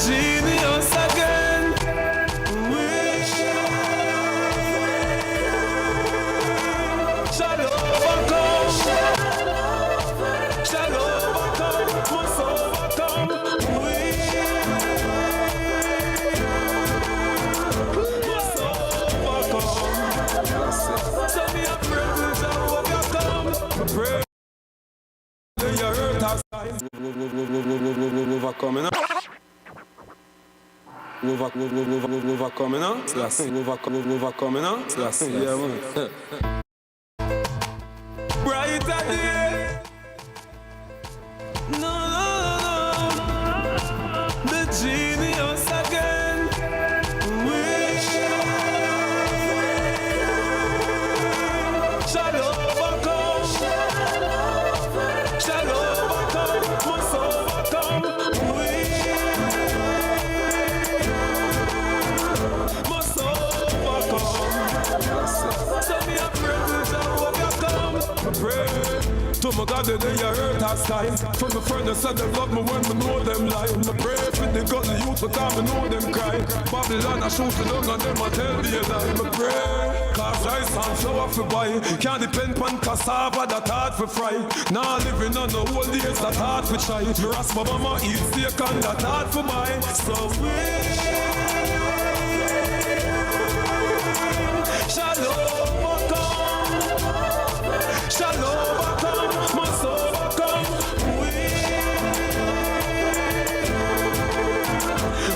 genius again. We shall overcome. Shall overcome. Must overcome. We must overcome. So me a pray we shall overcome. Pray. You hurt us. Overcoming up. Overcoming up. Overcoming up. Yeah, man. Brighter day. No. The genius again. We shall overcome. Shall overcome. Must overcome. We must overcome. So me a pray we shall overcome. Pray to my God that they hurt us time. From the furnace that they love me when we know them lie. I pray for the godly youth because I know them cry. Babylon I shoot the down and them I tell the lie. I pray cause rice and flour for buy. Can't depend on cassava that hard for fry. Now living on the old days that hard for try. Me ask my mama eat steak and that hard for buy. So we shall overcome. Shall overcome. Must overcome. We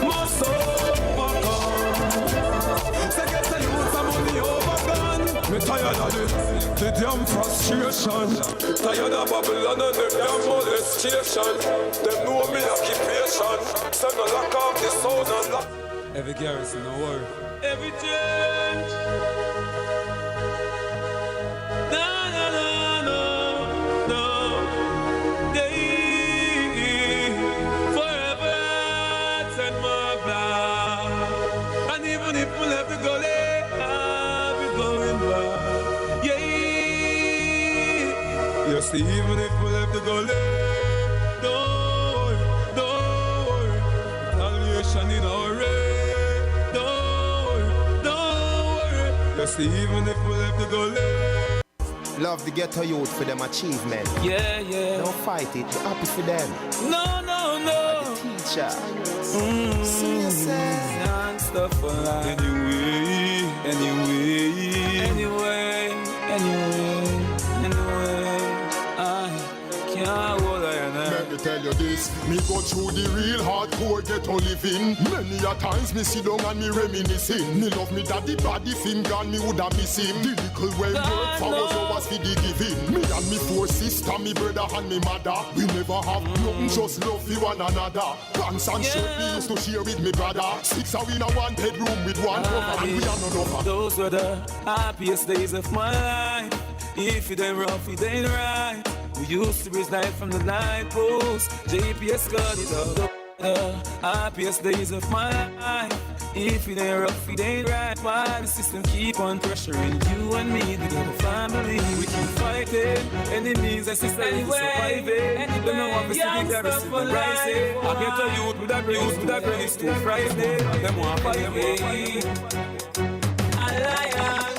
must overcome. Say get the youth some money overgone. Me tired of the damn frustration. Tired of Babylon and them damn molestation. Them know me occupation. Send a lock off the sound and lock. Every garrison a war. Every change. No. Yeah. Forever and my blood. And even if we left the gully, I'll be going back. Yeah. Yes, even if we left the gully, don't worry. Retaliation in our rain. Don't worry. Yes, even if we left the gully. Love the ghetto youth for them achievement. Yeah. Don't fight it, be happy for them. No. The teacher. See yourself. And stuff for life. Anyway. I can't hold on. Let me tell you this, me go through the real hardcore ghetto living. Many a times me sit down and me reminiscing. Me love me daddy body film gone, me woulda miss him. The little when work for was always for the giving. Me and me four sister, me brother and me mother. We never have nothing, just love for one another. Pants and shirt we used to share with me brother. Six are in a one bedroom with one cover and we are none over. Those were the happiest days of my life. If it ain't rough, it ain't right. We used to reside from the night post. JPS got it up. The happiest days of my life. If it ain't rough, it ain't right. Why the system keep on pressuring you and me, the little family? We keep fighting. Enemies and sisters surviving. Don't know what we see the terrorists rising. I get a youth with a grace too Friday. Them want to fight me. Alliance.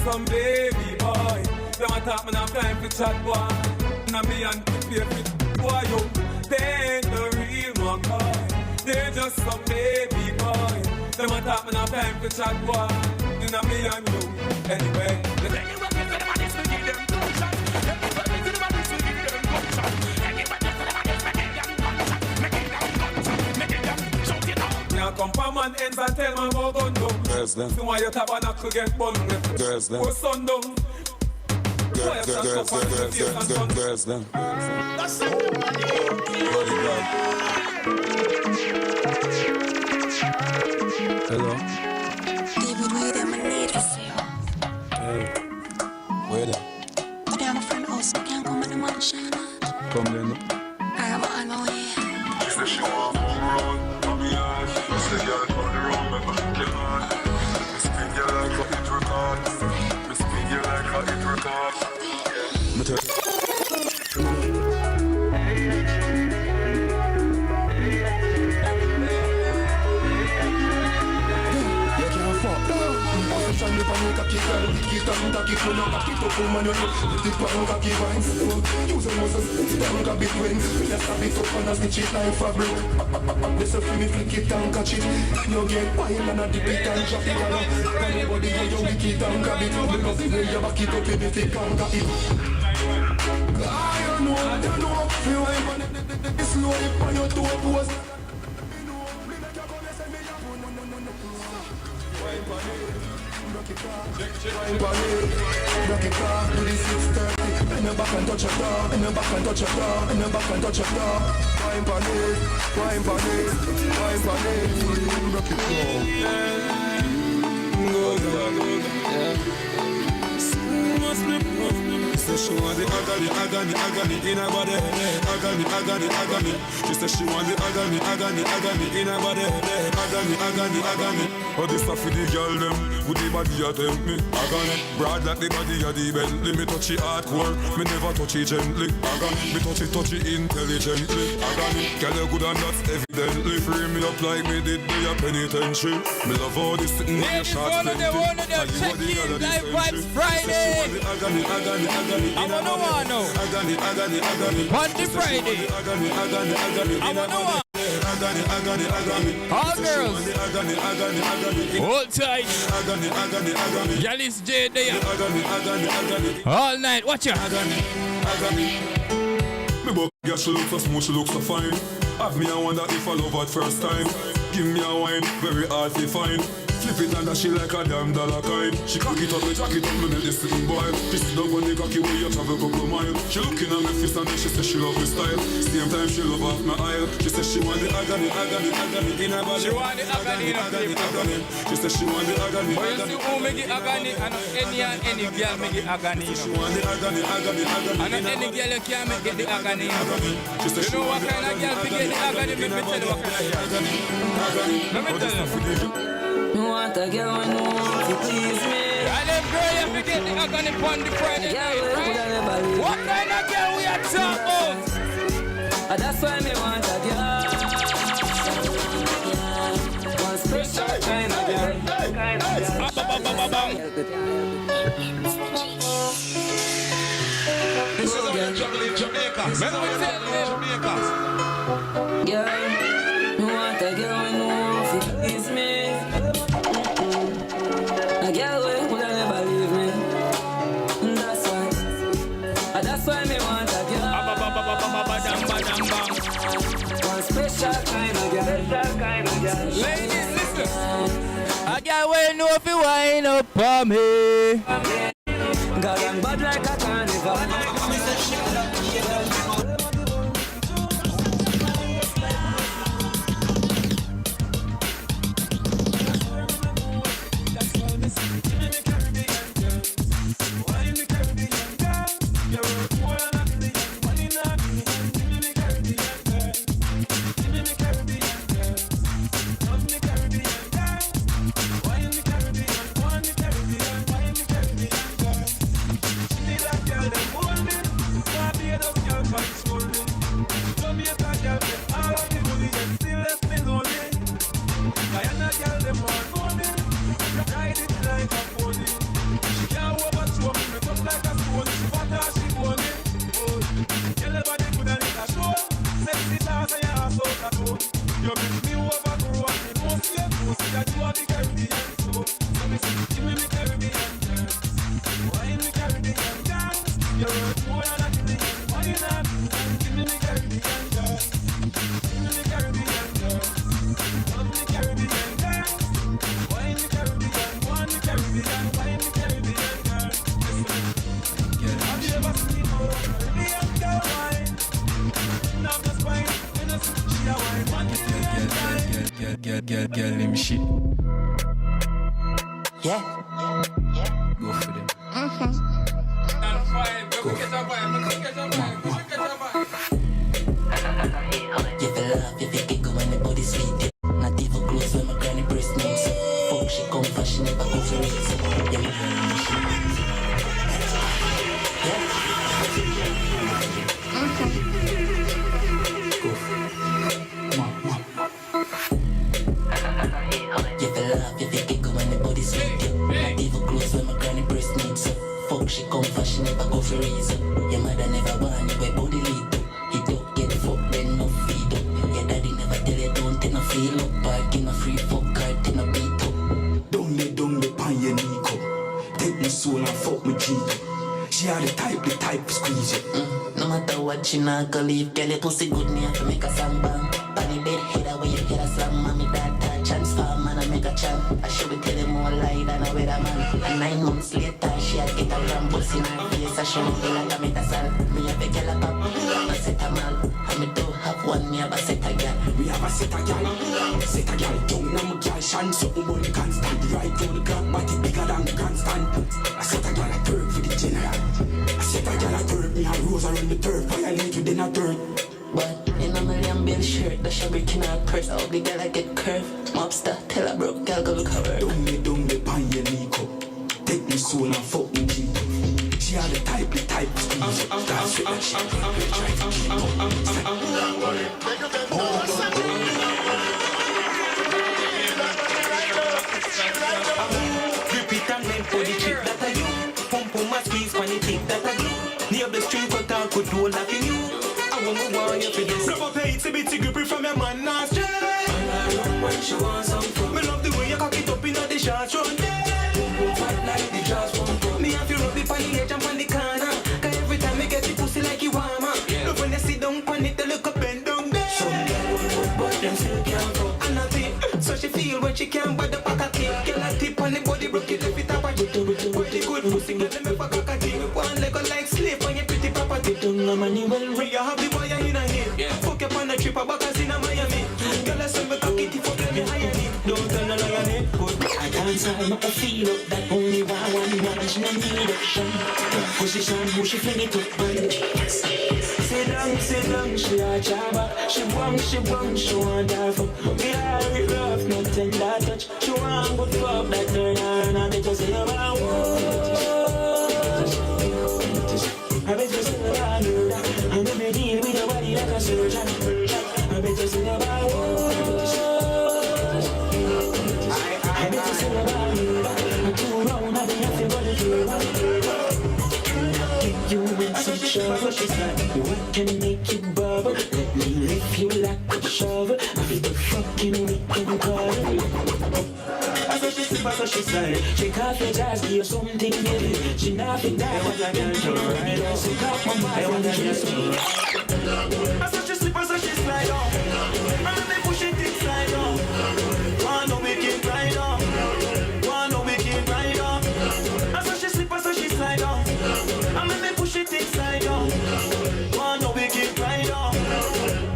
Some baby boy, them a talk me now time for chat boy. Now me and the baby boy, yo, they ain't the real McCoy. They're just some baby boy. Them a talk me now time for chat boy. Now me and you, anyway. The thing is, them bodies we give them gunshot. Everybody to the bodies we give them gunshot. Everybody to the bodies we give them gunshot. We give them gunshot. come from man ends and tell man about gun down. Girls them. See why your tabernacle get bun with. Girls them. Go sundown. Girls them. That's it. Hello. David, wait them, I need to see you. Hey. Where there? But I'm a friend house, I can't come at the mansion. Come then. I'm on my way. It's the show off all around, mommy eyes. It's the girl on the road, make my kill on. Me spin you like a hit record. Me spin you like a hit record. Rock it off to the 6:30. Bend your back and touch your dog. Bend your back and touch your dog. Bend your back and touch your dog. Wine pon it, wine pon it, wine pon it. Rock it She said she want the agony in her body. Agony. She said she want the agony in her body. Agony. Oh, this stuff for the girl them, with the body you tempt me. Agony, broad like the body of the Bentley. Me touch it hardcore, me never touch it gently. Agony, me touch it intelligently. Agony, girl you good and that's evidently. Free me up like me did the penitentiary. Me love all this sitting on your short plenty. Check in Livevybz Friday. I wanna know. Agony. Monday Friday. I wanna know. All girls. Hold tight. Gyalis Jay there. All night. Watch out. Me buck, yeah, she looks so smooth, she looks so fine. Have me, I wonder if I love her at first time. Give me a wine, very hard to find. Flip it and that she like a damn dollar kind. She cock it up, me jack it up, me make this sitting boy. She sit down when they cocky way, you travel couple miles. She looking at me face and then she say she love me style. Same time she love off my aisle. She say she want the agony in her body. She want the agony in her body. She say she want the agony. But you see who make it agony, and any girl make it agony. She want the agony. And any girl you can't make it the agony. You know what kind of girl to get the agony? Let me tell you what kind of girl. Let me tell you. You want a girl when you want to please me. And them girl you forget the agony on the Friday night, right? What kind of girl we are talking about? That's why me want a girl. One special kind of girl. This is how you juggle in Jamaica. Girl, you want a girl when you want to please me. A girl would never leave me. That's why me want a girl. One special kind of girl. Ladies, listen. A girl will know if you wind up for me. God and bad like a carnival. Caribbean Girl, let me shit. Yeah. Go for them. You feel love, you feel giggle when the body sweet. Not even close when my granny breast moves. Fuck, she come fast, she never go for reason. Yeah, me You feel love, you feel giggle when the body sweet. Not even close when my granny breast moves. Fuck, she come fast, she never go for reason. Your mother never want you, where body lead to. He don't get fucked, then no feed up. Your daddy never tell you don't take no feel up. Park in a free fuck card, in a beat up. Don't let pan your Nico. Take my soul and fuck my G. She had the type to squeeze it. No matter what, she not gonna leave. Girl, your pussy good, me have to make a song bang. Bunny bed head away, you get a slam. Mommy, that chance for a man, I make a chant. I should be telling more lie than a weatherman. And 9 months later, she had get a ram pussy in her face. I show me like a metasal. Me have a girl a pop, I set a mal. And me don't have one, me have a set a girl. We have a set a girl, young now my girl shine something more constant. Right on the ground, body bigger than the grandstand. I set a girl a turf for the general. I set a girl a turf, me a rose around the turf. Violate you then a turf. But in a million bill shirt, the shabby in her purse. I hope the girl I get curved. Mobster, tell her broke girl go look her work. Don't let pan your Nico. Take my soul and fuck me G. She had the type to squeeze it. That's what that shit. Try to keep up. Grip it and then for the chip that I do. Pump my squeeze when it take that I do. Near the string cut out could do nothing you. I want you for this. Never pay it's a bit to grip it from your man now straight. When she wants some food. Me love the way you cock it up in the short run. Fight like the jaws won't go. Me have you rub it on the edge and on the corner. Cause every time me get the pussy like you warmer. Love when they sit down on it, they look up and down there. Some girl won't but them still can't go. And I think, so she feel when she can't but the pack a tip. Girl a tip on the body, broke it if it up a tip. Pretty good pussy, get them if I cock a tip. One leg like slave on your pretty papa tip. Don't know money well real. You have the boy in a here. Fuck up on the trip, a backers in a Miami. Girl a send me cock it if I get me higher need. Don't tell no lie on it. I can't sign up a feel up that only one watch no need action. Position, who she fling it up on the sit down, she a jabba. She want, she want that fuck. Me hurry rough, no tender touch. She want good fuck that turn her and I bet you say about I bet you say about murder. I never deal with nobody like a surgeon. I bet you say about I bet you say about murder. I'm too round, I be have to go to you in some shovel, she's like, what can make you bubble? Let me lift you like a shovel. I feel the fucking weekend call. I saw she's super, so she's like, she can't feel jazz, give you something heavy. She not feel that, what I can do, right? So cut my mind, I want to get some. I saw she's super, so she's like, oh, and they push it inside, oh. One no wicked ride, oh. One no wicked ride, oh. I saw she's super, so she's like, oh. And when they push it inside, oh. One no wicked rider.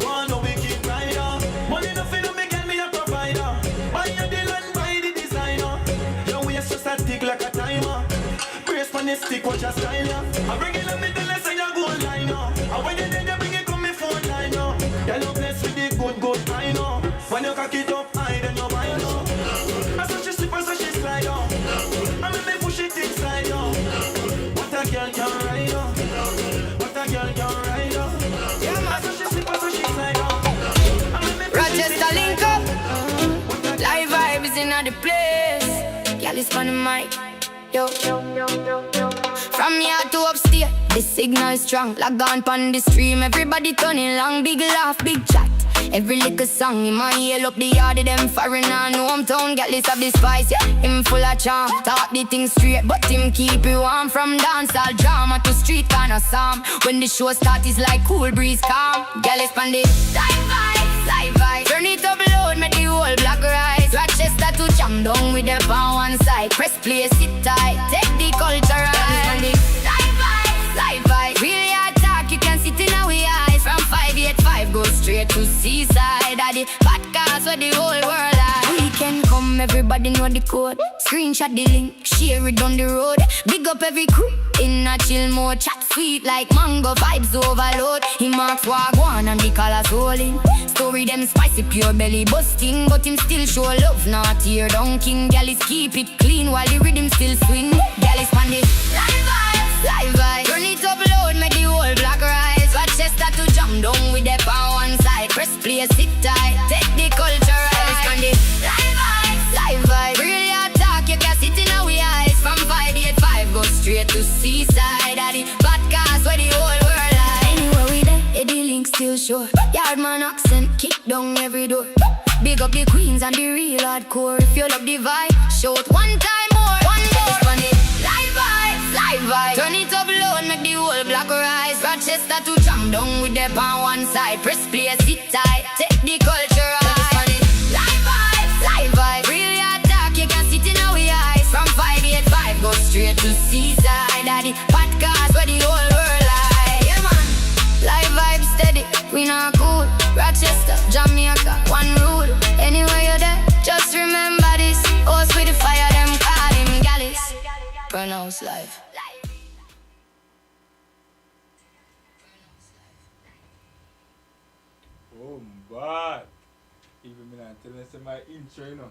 One no wicked rider. Money nothing to make me a provider. Buy your deal and buy the designer. Your waist just a tick like a timer. Brace on the stick, watch your style, yeah. I bring it up, me tell us you go line, no. And when you dead, you bring it come me phone line, no. You're no blessed with the good I know. When you cock it up high, then you buy, no. I saw she slip, so she slide, oh. And when they push it inside, oh. What a girl can ride, oh. What a girl can ride, oh. Yeah, man, so she slip, so she slide, oh. Rochester link up. Livevybz in the place. Gyalis on the mic. Yo. From here to upstairs, the signal strong. Log on pon the stream, everybody turning long. Big laugh, big chat. Every little song in my ear up the yard of them foreign and hometown. Gyalis have the spice, yeah. Him full of charm. Talk the thing straight, but him keep it warm. From dancehall drama to street kind of psalm. When the show starts, it's like cool breeze calm. Gyalis pon the Livevybz. Turn it up loud, make the whole block rise. Rochester to jam down with the on one side. Press play, sit tight, take the culture right. Livevybz. Really hard talk, you can sit in our eyes. From 585 go straight straight to seaside. At the podcast where the whole world are. Weekend come, everybody know the code. Screenshot the link, share it on the road. Big up every crew in a chill mode. Chat sweet like mango, vibes overload. He marks wagwan and the colors rolling. Story them spicy, pure belly busting. But him still show love, not tear down king. Gyalis keep it clean while the rhythm still swing. Gyalis pan the live vibes, live vibes. Turn it up loud, make the whole block rise. Rochester to jump down with the power one side. Press play, sit tight, take the culture right. Gyalis pan the live vibes, live vibes. Really hard talk, you can sit in our eyes. From 585, go straight to seaside. At the podcast where the whole world lies. Anywhere we there, the link still sure. Yardman accent, kick down every door. Big up the queens and the real hardcore. If you love the vibe, shout one time more. One more. Funny. Live vibes, live vibes. Turn it up low and make the whole block rise. Rochester to jump down with the pan one side. Press play, sit tight, take the culture right. Funny. Live vibes, live vibes. Really hard talk, you can sit in our eyes. From 585, go straight to seaside. At the podcast where the whole world lies. Yeah man. Live vibes steady, we not cool. Rochester, Jamaica, one rule. Anywhere you're there, just remember this. Horse with the fire, them call him Gyalis. Pronounce live. Oh, bad. Even me not tell me say my intro, you know.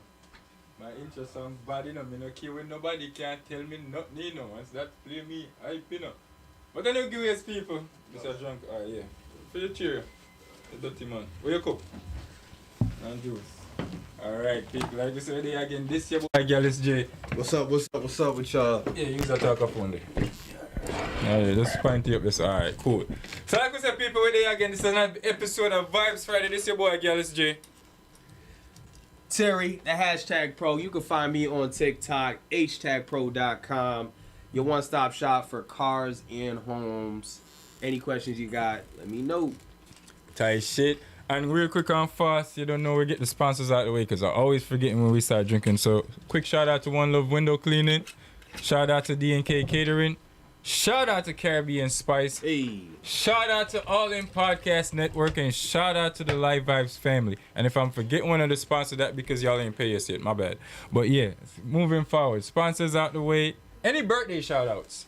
My intro sounds bad, you know. Me no care when nobody can tell me nothing, you know. Once that play me, hype, you know. But then you give us people. Mr. Drunk, alright, yeah. For the cheer. The dirty man. Where you cup? And juice. Alright, people. Like we said again, this year boy Gyalis Jay. What's up with y'all? Yeah, use a talkaphone there. Alright, just point you up this. Alright, cool. So like we said, people, we're there again. This is another episode of Vybes Friday. This is your boy Gyalis Jay. Terry, the hashtag pro. You can find me on TikTok, hashtagpro.com. Your one-stop shop for cars and homes. Any questions you got, let me know. Tight shit. And real quick and fast, you don't know, we get the sponsors out of the way because I always forget when we start drinking. So quick shout out to One Love Window Cleaning. Shout out to D&K Catering. Shout out to Caribbean Spice. Hey. Shout out to All In Podcast Network. And shout out to the Livevybz family. And if I'm forgetting one of the sponsors, that because y'all ain't pay us yet. My bad. But yeah, moving forward. Sponsors out the way. Any birthday shout outs?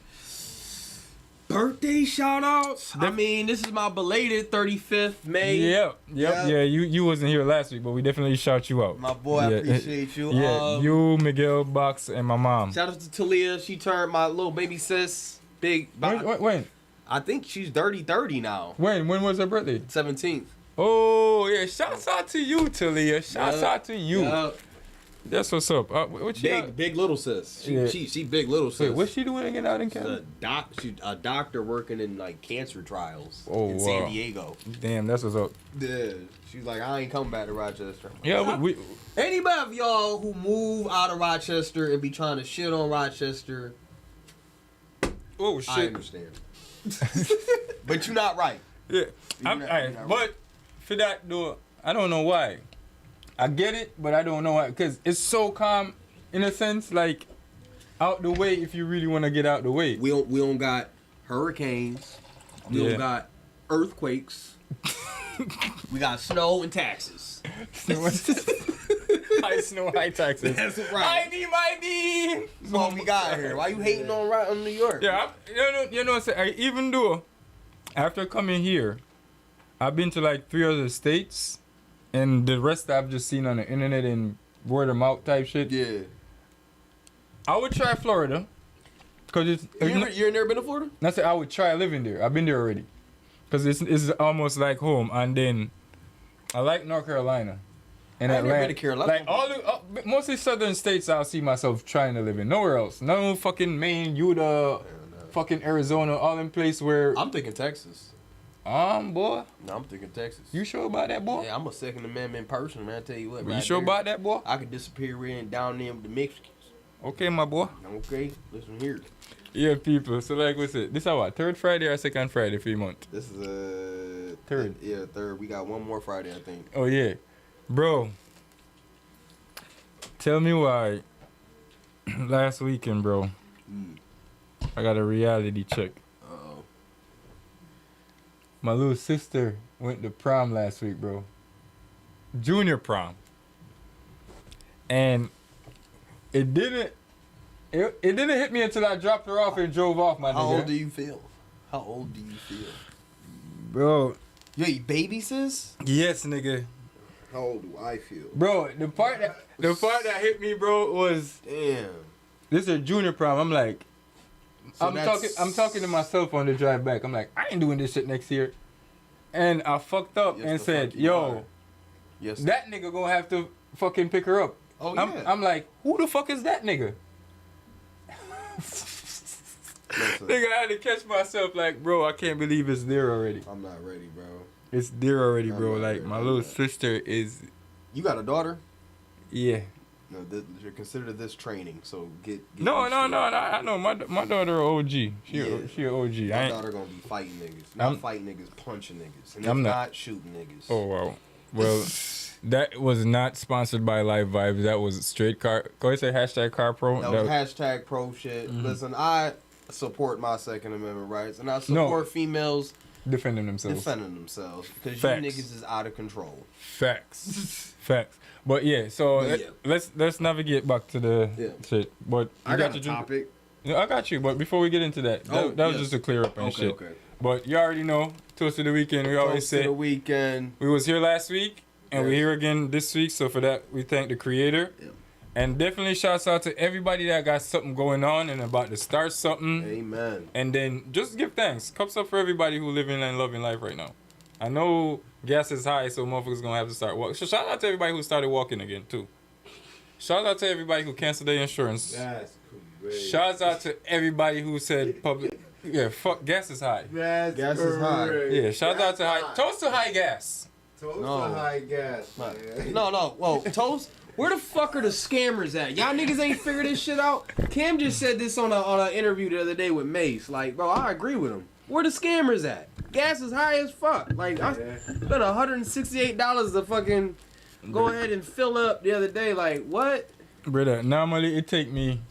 Birthday shout outs? I mean, this is my belated 35th May. Yep. Yeah, you wasn't here last week, but we definitely shout you out. My boy, I appreciate you. Yeah, you, Miguel, Box, and my mom. Shout out to Talia. She turned my little baby sis big. When? I think she's 30 now. When was her birthday? 17th. Oh, yeah. Shouts out to you, Talia. Shouts out to you. Yep. That's what's up. What she big little sis. She big little sis. Wait, what's she doing again out in Canada? She's a doctor working in like cancer trials in wow. San Diego. Damn, that's what's up. Yeah, she's like, I ain't coming back to Rochester. Yeah, we anybody of y'all who move out of Rochester and be trying to shit on Rochester, oh shit, I understand. But you're not right. Yeah, but for that though, I don't know why. I get it, but I don't know why. Because it's so calm, in a sense, like, out the way if you really want to get out the way. We don't got hurricanes. We don't got earthquakes. We got snow and taxes. High snow, high taxes. That's right. I need. That's what we got here. Why you hating on New York? Yeah, you know what I'm saying? Even though, after coming here, I've been to like 3 other states. And the rest I've just seen on the internet and word of mouth type shit. Yeah. I would try Florida. Cause it's you never been to Florida? I said I would try living there. I've been there already. Cause it's almost like home. And then I like North Carolina. And I Atlanta. never been to Carolina. Like all the mostly southern states I'll see myself trying to live in. Nowhere else. No fucking Maine, Utah, fucking Arizona, all in place where I'm thinking Texas. Boy. No, I'm thinking Texas. You sure about that, boy? Yeah, I'm a Second Amendment person, man. I tell you what. You sure about that, boy? I could disappear in down there with the Mexicans. Okay, my boy. Okay, listen here. Yeah, people. So like we said, this is our 3rd Friday or 2nd Friday for a month? This is 3rd. Yeah, 3rd. We got one more Friday, I think. Oh yeah, bro. Tell me why. Last weekend, bro. I got a reality check. My little sister went to prom last week, bro. Junior prom. And it didn't hit me until I dropped her off and drove off, my nigga. How old do you feel? Bro. You eat baby, sis? Yes, nigga. How old do I feel? Bro, the part that hit me, bro, was damn. This is a junior prom. I'm like, So I'm talking to myself on the drive back. I'm like, I ain't doing this shit next year. And I fucked up and said, yo, that nigga gonna have to fucking pick her up. Oh, yeah. I'm like, who the fuck is that nigga? Nigga, I had to catch myself like, bro, I can't believe it's there already. I'm not ready, bro. It's there already, bro. Like, my little sister is... You got a daughter? Yeah. No, you're considered this training, so get No, I know. My daughter OG. She a OG. My daughter gonna be fighting niggas. Not fighting niggas, punching niggas. And I'm not shooting niggas. Oh, wow. Well, that was not sponsored by Livevybz. That was straight car... Go ahead and say hashtag car pro. That was hashtag pro shit. Mm-hmm. Listen, I support my Second Amendment rights, and I support females... Defending themselves. Because you niggas is out of control. Facts. Facts. But yeah, so let's navigate back to the shit. But I got a topic. Yeah, I got you. But before we get into that, that was just to clear up and shit. Okay. But you already know, toast to the weekend. We always say. Toast to the weekend. We was here last week, and we're here again this week. So for that, we thank the creator. Yeah. And definitely shouts out to everybody that got something going on and about to start something. Amen. And then just give thanks. Cups up for everybody who living and loving life right now. I know gas is high, so motherfuckers gonna have to start walking. So shout out to everybody who started walking again too. Shout out to everybody who canceled their insurance. That's crazy. Shout out to everybody who said public. Yeah, fuck, gas is high. Gas is high. Yeah, shout out to high. Toast to high gas. Toast to high gas, man. No. Whoa, Toast. Where the fuck are the scammers at? Y'all niggas ain't figured this shit out. Cam just said this on an interview the other day with Mace. Like, bro, I agree with him. Where the scammers at? Gas is high as fuck. Like, I spent $168 to fucking go ahead and fill up the other day. Like, what? Brother, normally it take me...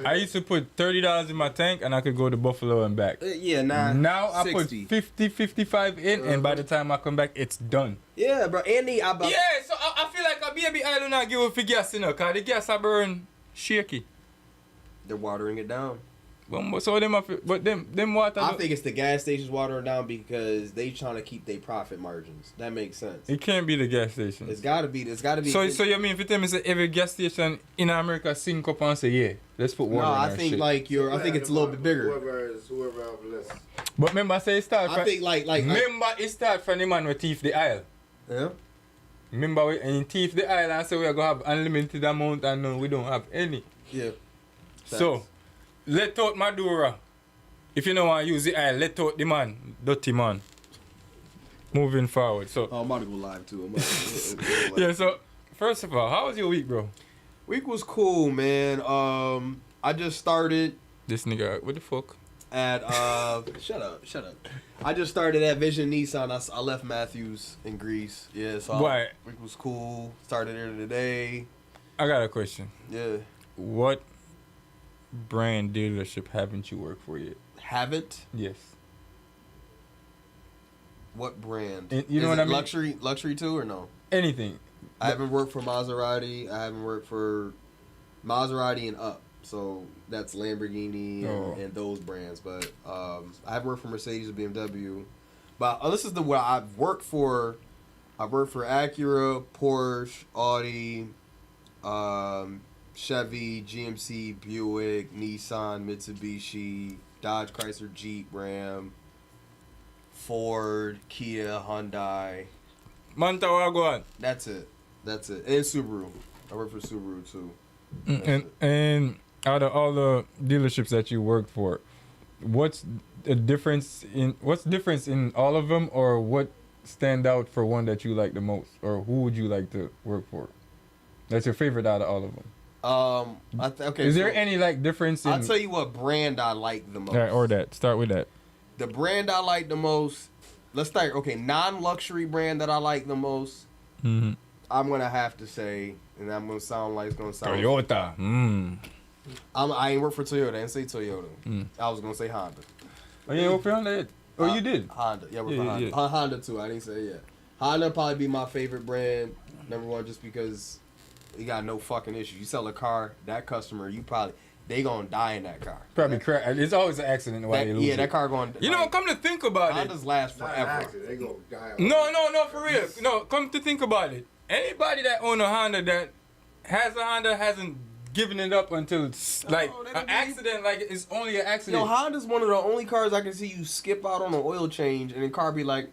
I used to put $30 in my tank and I could go to Buffalo and back. Now I put 50, 55 in, and by the time I come back, it's done. Yeah, bro. So I feel like a baby I do not give a for gas, you know, because the gas I burn shaky. They're watering it down. So them water. I think it's the gas stations watering down because they trying to keep their profit margins. That makes sense. It can't be the gas station. It's gotta be. So you mean if them is every gas station in America sync up and say let's put water. No, I think shit. I think it's a little bit bigger. Whoever have less. But remember, I say it start. I think remember it start from the man who thief the aisle. Yeah. Remember and thief the aisle and say we are gonna have unlimited amount and no, we don't have any. Yeah. So. Let out Madura. If you don't want to use the aisle, let out the man. Dirty man. Moving forward. So I'm about to go live too. Yeah, so first of all, how was your week, bro? Week was cool, man. I just started. This nigga, what the fuck? At shut up. I just started at Vision Nissan. I left Matthews in Greece. Yeah, so week was cool. Started there today. I got a question. Yeah. What brand dealership haven't you worked for yet? Haven't? Yes. What brand? And you know what I mean? Luxury too or no? Anything. I haven't worked for Maserati. I haven't worked for Maserati and Up. So that's Lamborghini and those brands. But I haven't worked for Mercedes or BMW. But this is what I've worked for. I've worked for Acura, Porsche, Audi, Chevy, GMC, Buick, Nissan, Mitsubishi, Dodge, Chrysler, Jeep, Ram, Ford, Kia, Hyundai. Mantawaguan. That's it. And Subaru. I work for Subaru too. And out of all the dealerships that you worked for, what's difference in all of them, or what stand out for one that you like the most, or who would you like to work for? That's your favorite out of all of them. Okay. Is there any difference in... I'll tell you what brand I like the most. Or that. Start with that. The brand I like the most... Let's start... Okay, non-luxury brand that I like the most, I'm going to have to say, and I'm going to sound like it's going to sound... Toyota. I ain't work for Toyota. I didn't say Toyota. I was going to say Honda. Oh, you ain't work for Honda yet? Oh, you did? Honda. Yeah, we're Yeah, from Honda. yeah. Honda too. I didn't say yeah. Honda probably be my favorite brand. Number one, just because you got no fucking issue. You sell a car, that customer, they gonna die in that car. Probably crash. It's always an accident why they lose Yeah, it. that car going. You know, come to think about it. Hondas last forever. They gonna die. No, for real. No, come to think about it. Anybody that own a Honda that has a Honda hasn't given it up until it's like an accident. Like it's only an accident. Yo, Honda's one of the only cars I can see you skip out on an oil change and the car be like,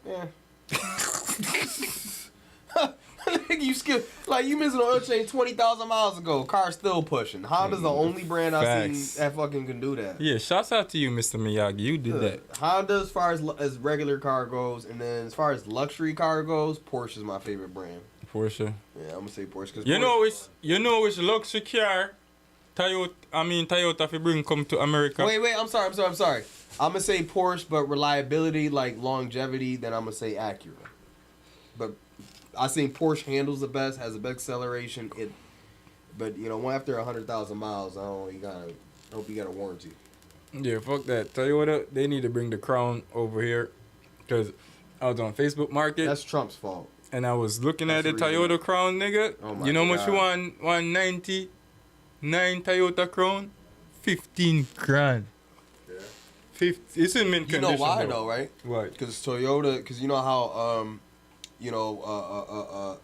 you skip, like you missed an oil change 20,000 miles ago. Car's still pushing. Honda's the only brand I've seen that fucking can do that. Yeah, shouts out to you, Mr. Miyagi. You did that. Honda, as far as regular car goes, and then as far as luxury car goes, Porsche is my favorite brand. Porsche. Yeah, I'm gonna say Porsche. Cause You know which luxury car Toyota if you bring come to America. Wait, I'm sorry. I'm gonna say Porsche, but reliability, like longevity, then I'm gonna say Acura. But I think Porsche handles the best, has the best acceleration. But you know, after 100,000 miles, I hope you got a warranty. Yeah, fuck that. Toyota, they need to bring the Crown over here, cause I was on Facebook Market. That's Trump's fault. And I was looking at the Toyota Crown, nigga. Oh my you know how much God. you want? 199 Toyota Crown, 15 grand. Yeah. 50. It's in mint You condition. know why though, right? Why? Because Toyota, because you know how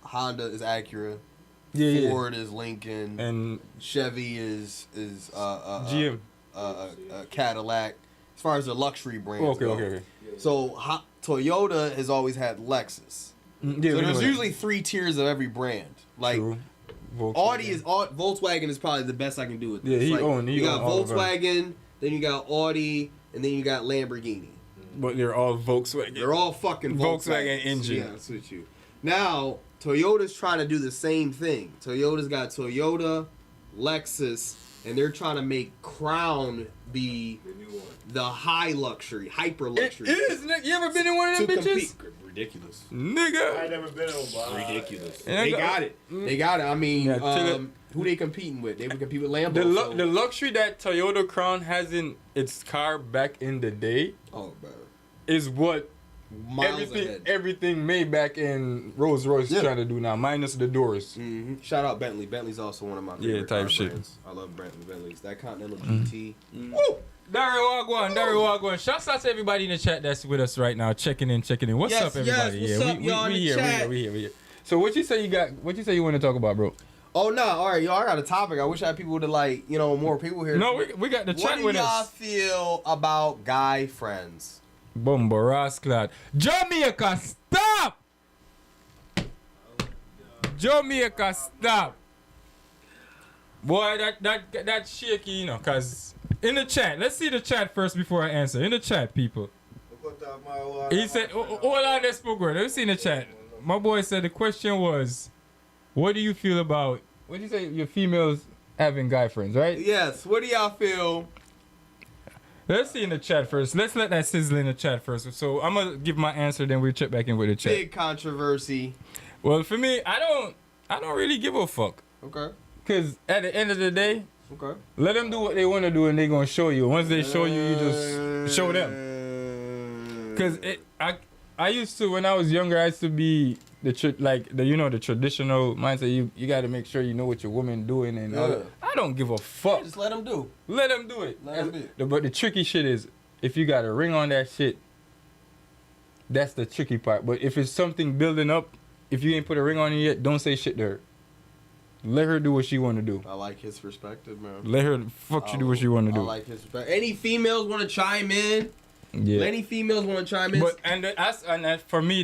Honda is Acura, Yeah, Ford is Lincoln, and Chevy is GM, Cadillac. As far as the luxury brands, Okay. So Toyota has always had Lexus. Yeah, So we know there's that. usually 3 tiers of every brand. Like True. Volkswagen is probably the best I can do with this. Yeah, you got own all of them. Volkswagen, then you got Audi, and then you got Lamborghini. But they're all Volkswagen. They're all fucking Volkswagen Volkswagens. engine. Yeah, that's with you. Now, Toyota's trying to do the same thing. Toyota's got Toyota, Lexus, and they're trying to make Crown be the high luxury, hyper luxury. It is, nigga. You ever been in one of them To bitches? compete. Ridiculous. Nigga. I ain't never been on one. Ridiculous. And They got it. They got it. I mean, Yeah, who they competing with? They would compete with Lambo. The luxury that Toyota Crown has in its car back in the day bro. is what Miles ahead. everything Maybach and Rolls Royce trying to do now, minus the doors. Mm-hmm. Shout out Bentley. Bentley's also one of my favorite type car shit. brands. I love Bentley's. That Continental GT. Woo! Dario Wagwan. Shouts out to everybody in the chat that's with us right now, checking in. What's Yes, up, everybody? yes, what's up, y'all in the chat? We here. So what you say you got? What you say you want to talk about, bro? Oh no! All right, y'all. I got a topic. I wish I had people to more people here. No, we got the chat with What do y'all us. feel about guy friends? Bumbo Rasclad. Jamaica, stop! Jamaica, stop! Boy, that shaky, you know, cause in the chat, let's see the chat first before I answer. In the chat, people. He said, hold on, let's spoke word. Let's see in the chat. My boy said the question was, what do you feel about, what do you say, your females having guy friends, right? Yes. What do y'all feel? Let's see in the chat first. Let's let that sizzle in the chat first. So I'm gonna give my answer, then we'll check back in with the chat. Big controversy. Well, for me, I don't really give a fuck. Okay. Cause at the end of the day, Okay. let them do what they want to do, and they gonna show you. Once they show you, you just show them. Cause I used to, when I was younger, I used to be the traditional mindset. You got to make sure you know what your woman doing and all that. I don't give a fuck. Just let them do. Let them do it. Let 'em be. But the tricky shit is, if you got a ring on that shit, that's the tricky part. But if it's something building up, if you ain't put a ring on it yet, don't say shit to her. Let her do what she want to do. I like his perspective, man. Let her you do what she want to do. I like his perspective. Any females want to chime in? Yeah. Any females want to chime in? But for me,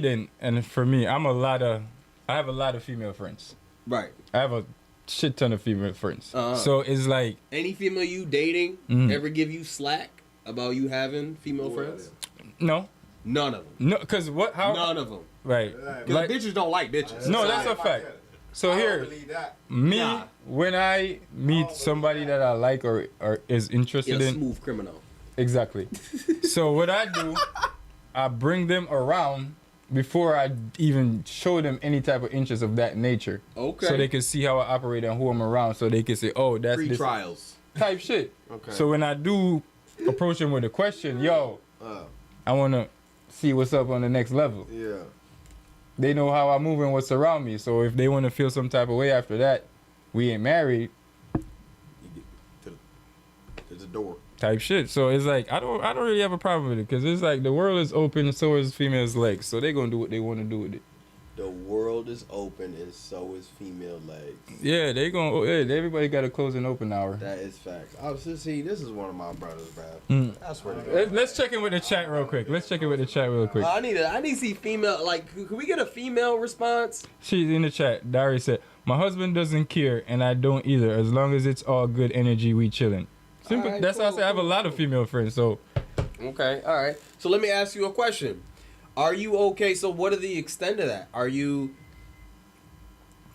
I have a lot of female friends. Right. I have a shit ton of female friends. So it's like, any female you dating ever give you slack about you having female friends? no, None of them. no, cause what? How? None of them. Right. Because Like, bitches don't like bitches. no, that's a fact. So here, me, Nah. when I meet somebody that I like or is interested You're a in, smooth criminal. exactly. So what I do, I bring them around before I even show them any type of interest of that nature. Okay. So they can see how I operate and who I'm around, so they can say, oh, that's Free this trials. type shit. Okay. So when I do approach them with a question, yo, I wanna see what's up on the next level. Yeah. They know how I move and what's around me. So if they want to feel some type of way after that, we ain't married. You get to the door. Type shit. So it's like I don't really have a problem with it because it's like the world is open and so is females' legs. So they gonna do what they want to do with it. The world is open and so is female legs. Yeah, they gonna. Yeah, everybody got a close and open hour. That is facts. See, this is one of my brothers, bro. I swear to God. Let's check in with the chat real quick. I need to see female. Like, can we get a female response? She's in the chat. Dari said, "My husband doesn't care, and I don't either. As long as it's all good energy, we chilling." Simple. Right, That's how I say I have a lot of female friends. So, okay, all right. So let me ask you a question. Are you okay? So what are the extent of that? Are you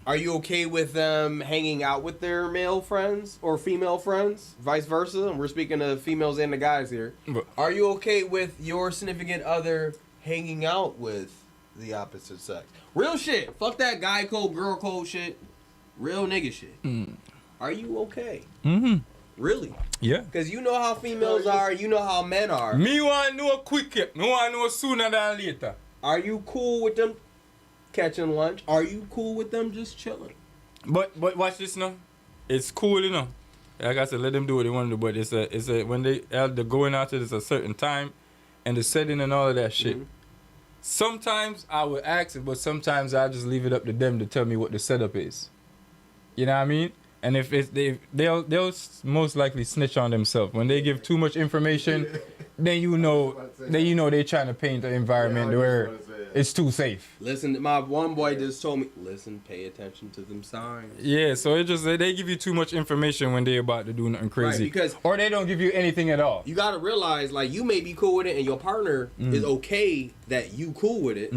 okay with them hanging out with their male friends or female friends, vice versa? And we're speaking of females and the guys here. Are you okay with your significant other hanging out with the opposite sex? Real shit. Fuck that guy code, girl code shit. Real nigga shit. Are you okay? Mm-hmm. Really? Yeah. Because you know how females are, you know how men are. Me want to know quick. Me want to know sooner than later. Are you cool with them catching lunch? Are you cool with them just chilling? But watch this now. It's cool, you know. Like I said, let them do what they want to do. But it's a when they're going out to this a certain time, and the setting and all of that shit. Mm-hmm. Sometimes I would ask it, but sometimes I just leave it up to them to tell me what the setup is. You know what I mean? And if they'll most likely snitch on themselves when they give too much information. Then you know they're trying to paint an environment where it's too safe. Listen, my one boy just told me, listen, pay attention to them signs. Yeah, so it just they give you too much information when they're about to do nothing crazy, right, or they don't give you anything at all. You gotta realize, like, you may be cool with it, and your partner is okay that you cool with it,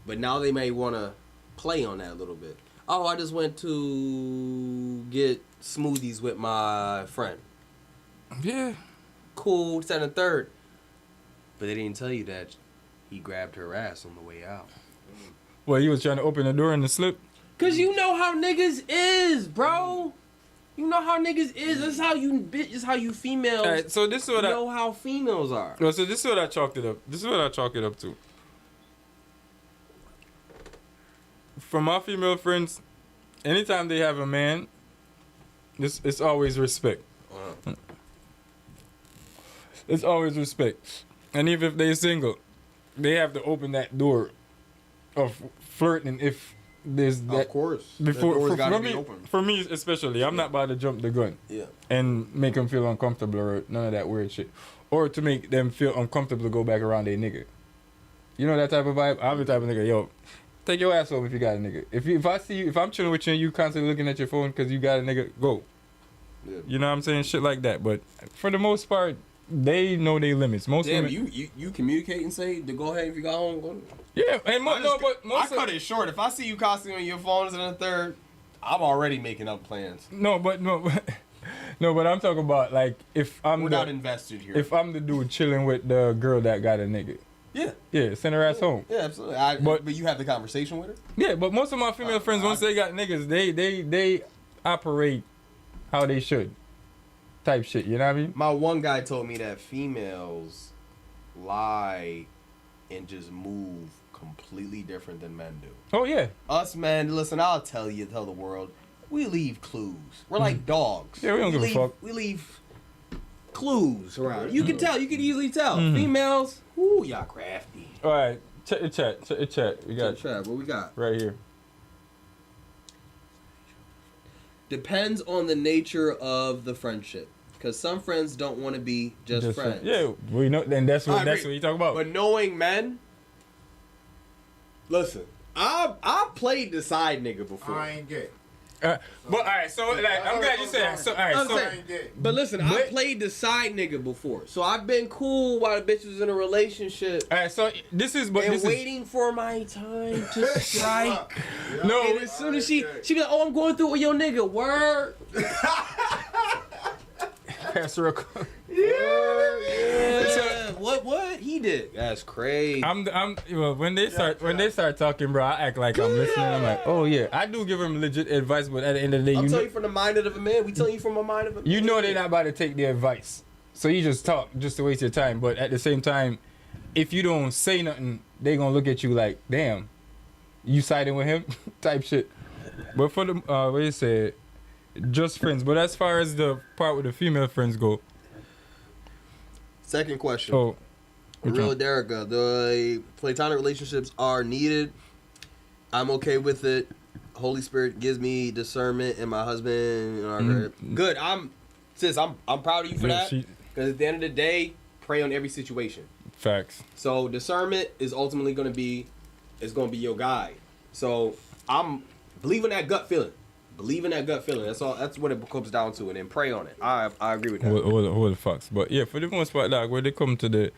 but now they may want to play on that a little bit. Oh, I just went to get smoothies with my friend. Yeah. Cool, second and third. But they didn't tell you that he grabbed her ass on the way out. Well, he was trying to open the door and the slip? Cause you know how niggas is, bro. You know how niggas is. This is how you bitch. How you females. All right, so this is what know how females are. Well, so this is what I chalked it up. This is what I chalk it up to. From my female friends, anytime they have a man, it's always respect. It's always respect. And even if they're single, they have to open that door of flirting if there's that. Of course. Before, for, for me especially, I'm not about to jump the gun. Yeah. And make them feel uncomfortable or none of that weird shit. Or to make them feel uncomfortable to go back around their nigga. You know that type of vibe? I'm the type of nigga, yo, take your ass over if you got a nigga. If I see you, if I'm chilling with you and you constantly looking at your phone because you got a nigga, go. Yeah. You know what I'm saying? Shit like that. But for the most part, they know their limits. Most women, you communicate and say to go ahead if you got home. Go. Yeah, and I cut it short. If I see you constantly on your phones in the third, I'm already making up plans. No, but I'm talking about like if I'm not invested here. If I'm the dude chilling with the girl that got a nigga. Yeah, send her ass home. Yeah, absolutely. But you have the conversation with her? Yeah, but most of my female friends, once they got niggas, they operate how they should. Type shit, you know what I mean? My one guy told me that females lie and just move completely different than men do. Oh, yeah. Us men, listen, I'll tell the world, we leave clues. We're like dogs. Yeah, we don't give a fuck. We leave clues around. You can tell. You can easily tell. Females, ooh, y'all crafty. All right, check the chat. We got chat. What we got? Right here. Depends on the nature of the friendship. Because some friends don't want to be just friends. Yeah, we know, and that's what you talk about. But knowing men, listen, I played the side nigga before. I ain't gay. But all right, so like I'm glad you said that. So all right, but listen, I played the side nigga before, so I've been cool while the bitch was in a relationship. All right, so this is waiting for my time to strike. No, and as soon as she be like, "Oh, I'm going through with your nigga." Word. Pass her a Yeah. What he did? That's crazy. Well, when they start talking, bro, I act like I'm listening. I'm like, oh yeah, I do give them legit advice, but at the end of the day, I'll tell you from the mind of a man. We tell you from the mind of a man. You know they're not about to take their advice, so you just talk just to waste your time. But at the same time, if you don't say nothing, they gonna look at you like, damn, you siding with him type shit. But for the what you say, just friends. But as far as the part with the female friends go. Second question. Oh, Real Derica, the platonic relationships are needed. I'm okay with it. Holy Spirit gives me discernment, and my husband are good. I'm proud of you for that. Because at the end of the day, pray on every situation. Facts. So discernment is ultimately going to be your guide. So I'm believing that gut feeling. That's all. That's what it comes down to, and then pray on it. I agree with that. Whole fucks. But yeah, for the most part, like when they come to the,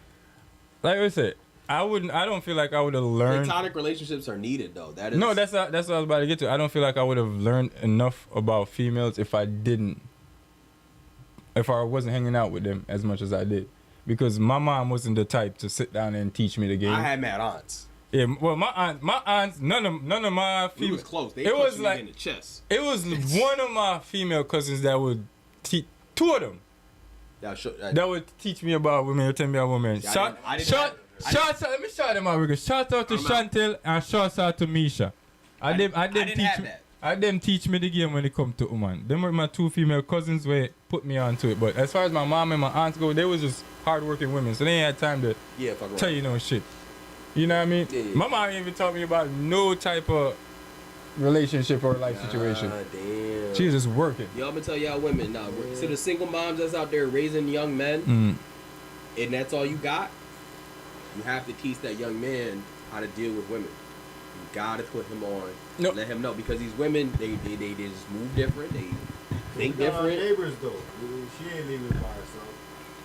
like I said, I don't feel like I would have learned. Platonic relationships are needed, though. That is no. That's what I was about to get to. I don't feel like I would have learned enough about females if I wasn't hanging out with them as much as I did, because my mom wasn't the type to sit down and teach me the game. I had mad aunts. Yeah, well, my aunts, none of my female. It was close. They it was like in the chest. It was one of my female cousins that would teach. Two of them. That would teach me about women. Or tell me about women. Let me shout them out. Shout out to Chantel and shout out to Misha. I them teach me the game when it come to women. Them were my two female cousins where put me onto it. But as far as my mom and my aunts go, they was just hardworking women, so they ain't had time to tell you no shit. You know what I mean? Yeah. My mom ain't even taught me about no type of relationship or life situation. Damn. She was just working. Y'all been tell y'all women now. So the single moms that's out there raising young men, and that's all you got. You have to teach that young man how to deal with women. You gotta put him on. Let him know, because these women they just move different. They think different. Neighbors though, she ain't leaving by herself.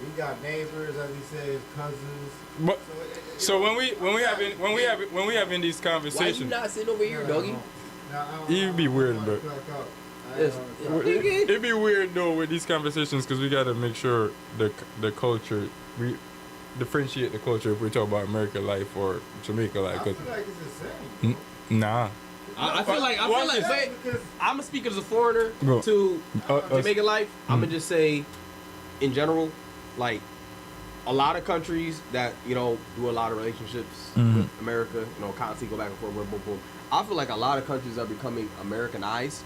We got neighbors, as he says, cousins. But so when we having these conversations, why you not sitting over here, doggy? It'd be weird, but it'd be weird though with these conversations, because we gotta make sure the culture, we differentiate the culture if we talk about American life or Jamaica life. I feel like it's the same. Nah. I feel like I'm speaking as a foreigner to Jamaican life. I'm gonna just say, in general, like a lot of countries that do a lot of relationships with America, constantly go back and forth, boom, boom, boom. I feel like a lot of countries are becoming Americanized,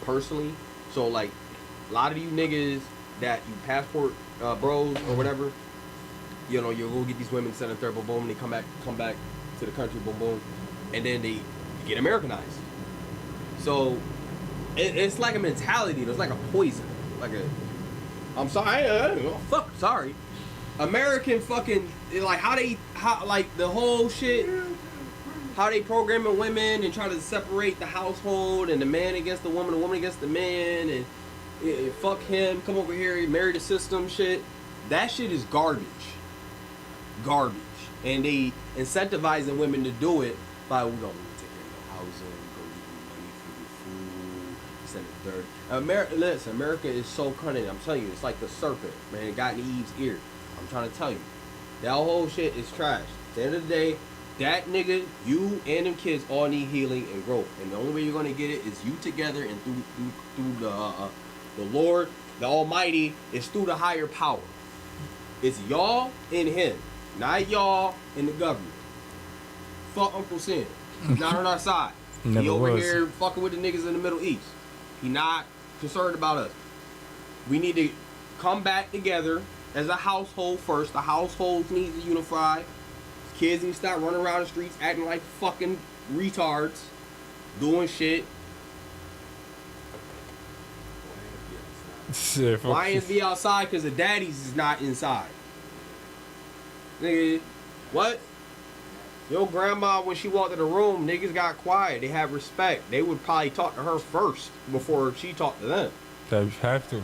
personally. So like a lot of you niggas that you passport bros or whatever, you go get these women sent there, boom, boom, and they come back to the country, boom, boom, and then they get Americanized. So it's like a mentality. It's like a poison, like a. I'm sorry. Sorry. American fucking like like the whole shit. How they programming women and try to separate the household and the man against the woman against the man, and fuck him, come over here, marry the system shit. That shit is garbage. And they incentivizing women to do it by we gonna take care of your housing, go give you money for your food, send it third. Listen, America is so cunning. I'm telling you, it's like the serpent, man. It got in Eve's ear. I'm trying to tell you, that whole shit is trash. At the end of the day, that nigga, you and them kids all need healing and growth, and the only way you're gonna get it is you together and through the Lord, the Almighty, is through the higher power. It's y'all and him, not y'all and the government. Fuck Uncle Sam. He's not on our side. He over here fucking with the niggas in the Middle East. He not concerned about us. We need to come back together as a household first. The households need to unify. Kids need to stop running around the streets acting like fucking retards, doing shit. Lions be outside because the daddies is not inside. Nigga, what? Your grandma, when she walked in the room, niggas got quiet. They have respect. They would probably talk to her first before she talked to them. They have to.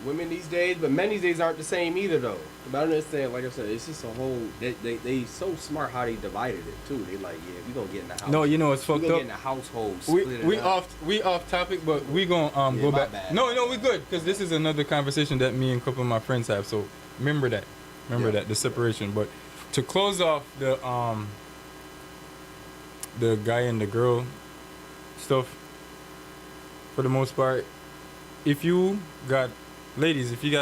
Women these days, but men these days aren't the same either, though. But I understand, like I said, it's just a whole. They so smart how they divided it too. They like, yeah, we gonna get in the house. No, you know it's fucked up. We gonna get in the household. We off topic, but we gonna go back. Bad. No, we good, because this is another conversation that me and a couple of my friends have. So remember that, the separation. But to close off the guy and the girl stuff, for the most part, if you got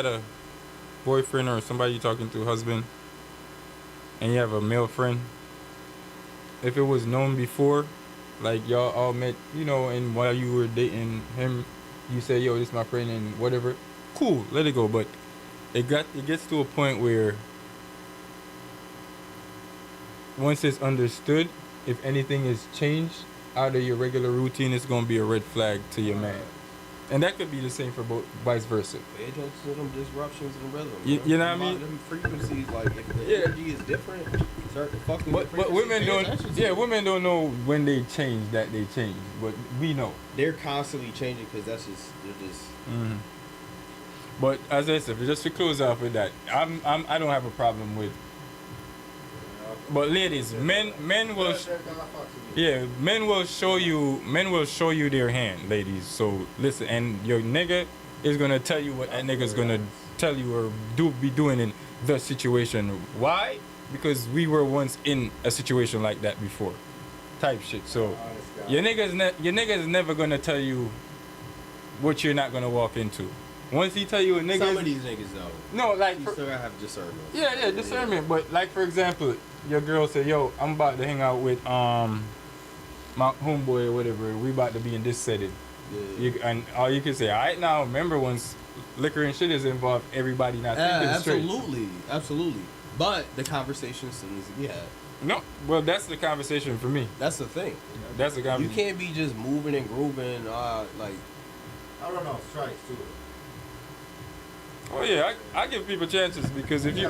a boyfriend or somebody you talking to, husband, and you have a male friend, if it was known before, like y'all all met, you know, and while you were dating him, you say, yo, this is my friend and whatever, cool, let it go. But it gets to a point where once it's understood, if anything is changed out of your regular routine, it's gonna be a red flag to your man. And that could be the same for both, vice versa. Pay attention to them disruptions in rhythm. You know what I mean? Them frequencies, like if the energy is different, start to fucking. But women don't. Yeah, women don't know when they change that they change, but we know. They're constantly changing because they're just. Mm-hmm. But as I said, just to close off with that, I don't have a problem with. But ladies, men will. Men will show you their hand, ladies. So listen, and your nigga is gonna tell you what that nigga's gonna tell you or be doing in the situation. Why? Because we were once in a situation like that before, type shit. So your nigga's never gonna tell you what you're not gonna walk into. Once he tell you a nigga, some of these niggas though. No, like you still gotta have discernment. Yeah, discernment. But like for example, your girl say, "Yo, I'm about to hang out with my homeboy or whatever. We about to be in this setting." Yeah. And all you can say, all right, now remember once liquor and shit is involved, everybody not thinking straight. Absolutely. But the conversation still needs to be had. No, well, that's the conversation for me. That's the thing. That's the conversation. You can't be just moving and grooving, like. I don't know, strikes too. Oh yeah, I give people chances because if you.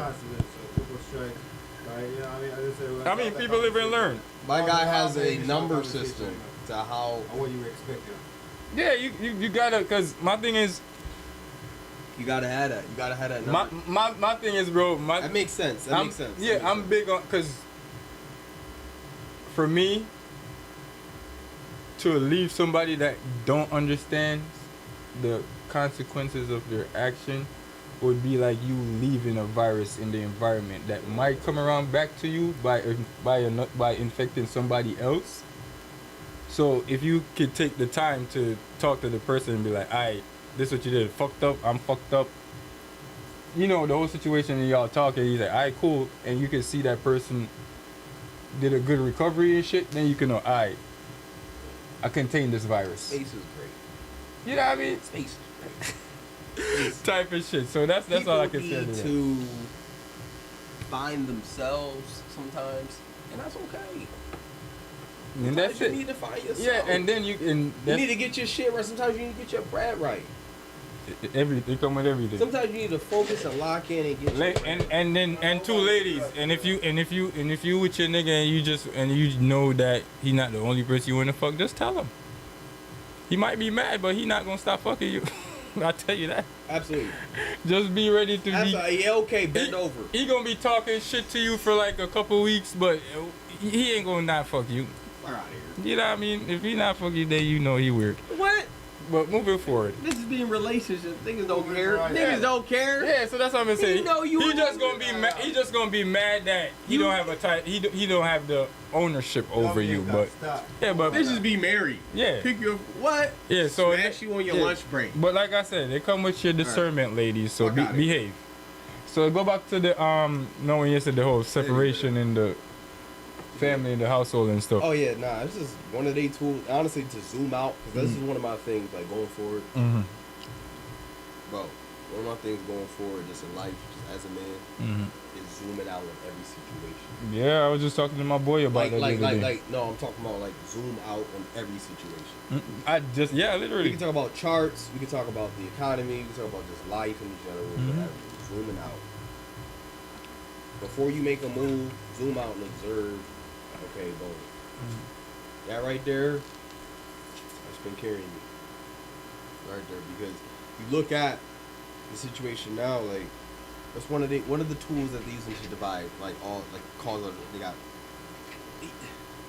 I mean, people live and learn. My guy has a number system to how. What you expecting? Yeah, you gotta, cause my thing is. You gotta have that. You gotta have that number. My thing is, bro. That makes sense. That makes sense. Yeah, I'm big on, cause. For me. To leave somebody that don't understand the consequences of their action would be like you leaving a virus in the environment that might come around back to you by infecting somebody else. So if you could take the time to talk to the person and be like, "Alright, this is what you did, fucked up, I'm fucked up." You know, the whole situation and y'all talking, he's like, "Alright, cool," and you can see that person did a good recovery and shit, then you can know, "Alright, I contained this virus." Space is great. You know what I mean? Space is great. Type of shit. So that's all I can say. People need to find themselves sometimes, and that's okay. And that's you it. need to find yourself. Yeah, and then you need to get your shit right. Sometimes you need to get your bread right. Everything come with everything. Sometimes you need to focus and lock in and get your bread. And two ladies, and if you with your nigga and you know that he not the only person you wanna fuck, just tell him. He might be mad, but he not gonna stop fucking you. I'll tell you that. Absolutely. Just be ready to yeah, okay, bend over. He gonna be talking shit to you for like a couple weeks, but he ain't gonna not fuck you. We're out here. You know what I mean? If he not fuck you, then you know he weird. What? But moving forward. This is being relationship. Niggas don't care. Niggas don't care. Yeah, so that's what I'm gonna say. He just gonna be mad. He just gonna be mad that he don't have he don't have the ownership over you. But yeah, but this is be married. Yeah. Pick your what? Yeah. So smash you on your lunch break. But like I said, they come with your discernment, ladies. So behave. So go back to the when you said the whole separation in the family and the household and stuff. Oh yeah, nah, this is one of the tools, honestly, to zoom out, because this is one of my things, like, going forward. Bro, one of my things going forward, just in life, just as a man, is zooming out in every situation. Yeah, I was just talking to my boy about that. No, I'm talking about, like, zoom out in every situation. Literally. We can talk about charts, we can talk about the economy, we can talk about just life in general, whatever. Zooming out. Before you make a move, zoom out and observe. Okay, boom. That right there, that's been carrying me. Right there, because you look at the situation now, like, that's one of the tools that they use to divide, like, all, like, they got.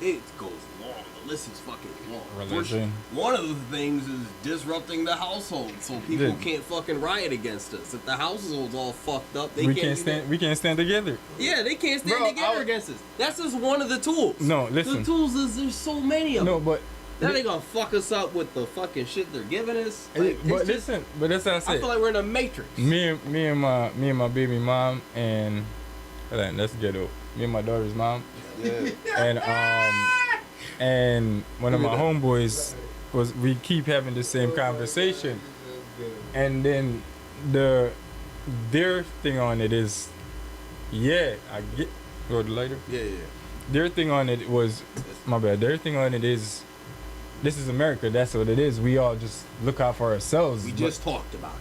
It goes long. The list is fucking long. Religion. One of the things is disrupting the household, so people can't fucking riot against us. If the household's all fucked up, we can't stand together. Yeah, they can't stand together against us. That's just one of the tools. No, listen. The tools is there's so many of them. No, but Now they gonna fuck us up with the fucking shit they're giving us. Like, But listen, but that's what I said. I feel like we're in a matrix. Me and my baby mom and let's get up. Me and my daughter's mom. Yeah. And one of my homeboys we keep having the same conversation, and then their thing on it is, I get the lighter. Yeah. Their thing on it was my bad. Their thing on it is, this is America. That's what it is. We all just look out for ourselves. We just talked about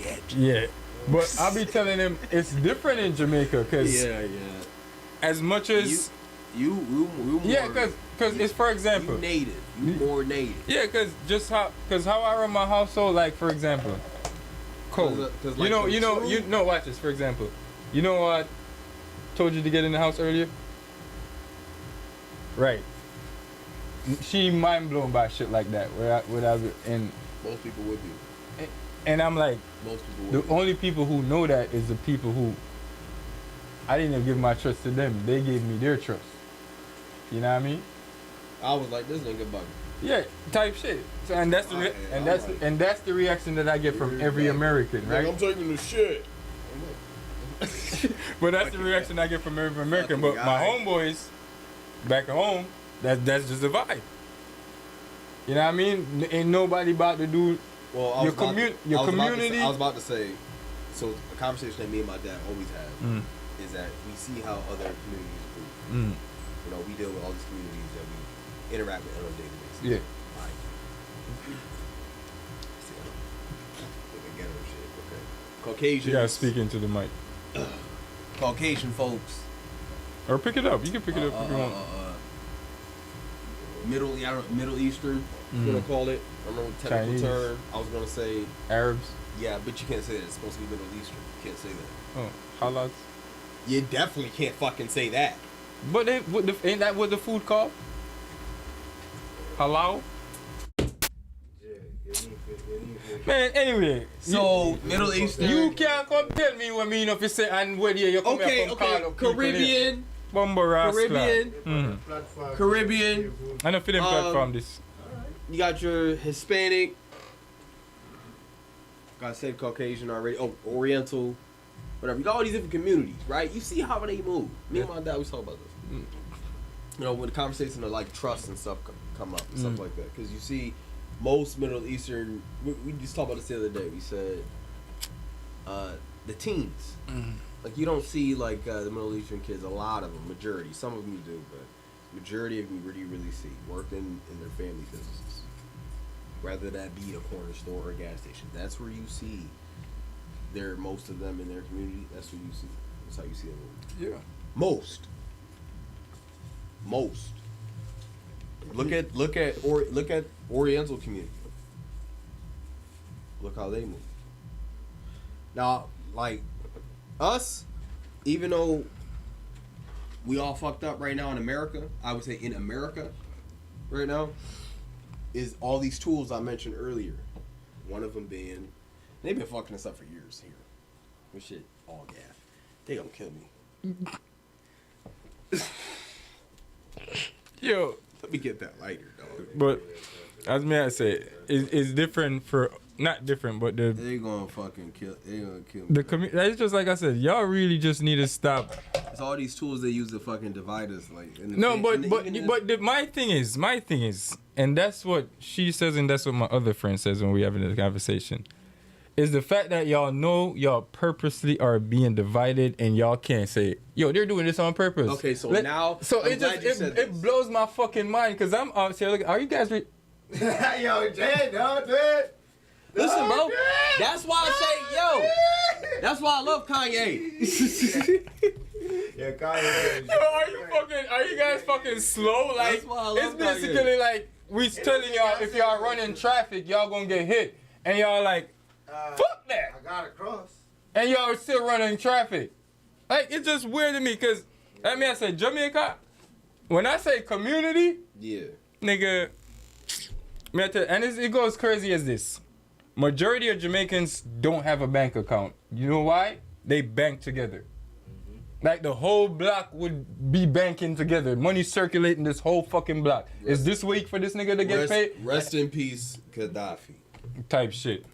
that. Shit. Yeah, but I'll be telling them it's different in Jamaica because as much as you more, because it's, for example, you native, you more native. Yeah, because how I run my household, like for example, cold. Watch this. For example, you know what? Told you to get in the house earlier. Right. She mind blown by shit like that. And most people would be. And I'm like, most people would the only people who know that is the people who I didn't even give my trust to them. They gave me their trust. You know what I mean? I was like, this nigga bugging. Yeah, type shit. So, and that's the reaction that I get from every American, right? I'm taking the shit. But that's the reaction I get from every American. But my homeboys back at home, that's just a vibe. You know what I mean? Ain't nobody about to do your community. I was about to say, so a conversation that me and my dad always have is that we see how other communities move. You know, we deal with all these communities that we interact with on a daily basis. Yeah. Like, ghetto shit, okay. Caucasians. You gotta speak into the mic. Caucasian folks. Or pick it up. You can pick it up if you want. Middle Eastern, I'm gonna call it. I don't know the technical Chinese. term. I was gonna say Arabs. Yeah, but you can't say that. It's supposed to be Middle Eastern. You can't say that. Oh, halads. You definitely can't fucking say that. But ain't that what the food called? Halal? Man, anyway. So, Middle Eastern. You can't come tell me what mean if you say and where you come here from call up Caribbean. Caribbean. I know for them platform this. You got your Hispanic. I said Caucasian already. Oh, Oriental. Whatever. You got all these different communities, right? You see how they move. Me and my dad was talking about this. You know, when the conversation of like trust and stuff come up and stuff like that. Because you see most Middle Eastern, we just talked about this the other day. We said the teens. Like you don't see like the Middle Eastern kids, a lot of them, majority. Some of them you do, but majority of them you really see working in their family businesses. Rather that be a corner store or a gas station. That's where you see most of them in their community. That's where you see. That's how you see them move. Yeah. Most. Look at Oriental community. Look how they move. Now, like us, even though we all fucked up right now in America, I would say in America right now, is all these tools I mentioned earlier. One of them being, they've been fucking us up for years here. This shit all gas. They gonna kill me. Yo, let me get that lighter, dog. But as me I say, it's different for not different, but they gonna fucking kill. They gonna kill me. That's just like I said. Y'all really just need to stop. It's all these tools they use to fucking divide us, like. My thing is, and that's what she says, and that's what my other friend says when we having this conversation, is the fact that y'all know y'all purposely are being divided, and y'all can't say, yo, they're doing this on purpose. Okay, so it blows my fucking mind because I'm obviously like, are you guys? Yo, Jay, don't do it. Listen, bro. That's why I say, yo. That's why I love Kanye. Yeah, Kanye. Yo, are you guys fucking slow? Like, it's basically Kanye. Like we telling y'all if y'all running traffic, y'all gonna get hit, and y'all like, fuck that. I gotta cross. And y'all are still running traffic. Like, it's just weird to me, cause I mean, I say Jamaica. When I say community, nigga, man, and it goes crazy as this. Majority of Jamaicans don't have a bank account. You know why? They bank together. Like the whole block would be banking together. Money circulating this whole fucking block. Is this week for this nigga to get paid? Rest in peace, Gaddafi. Type shit.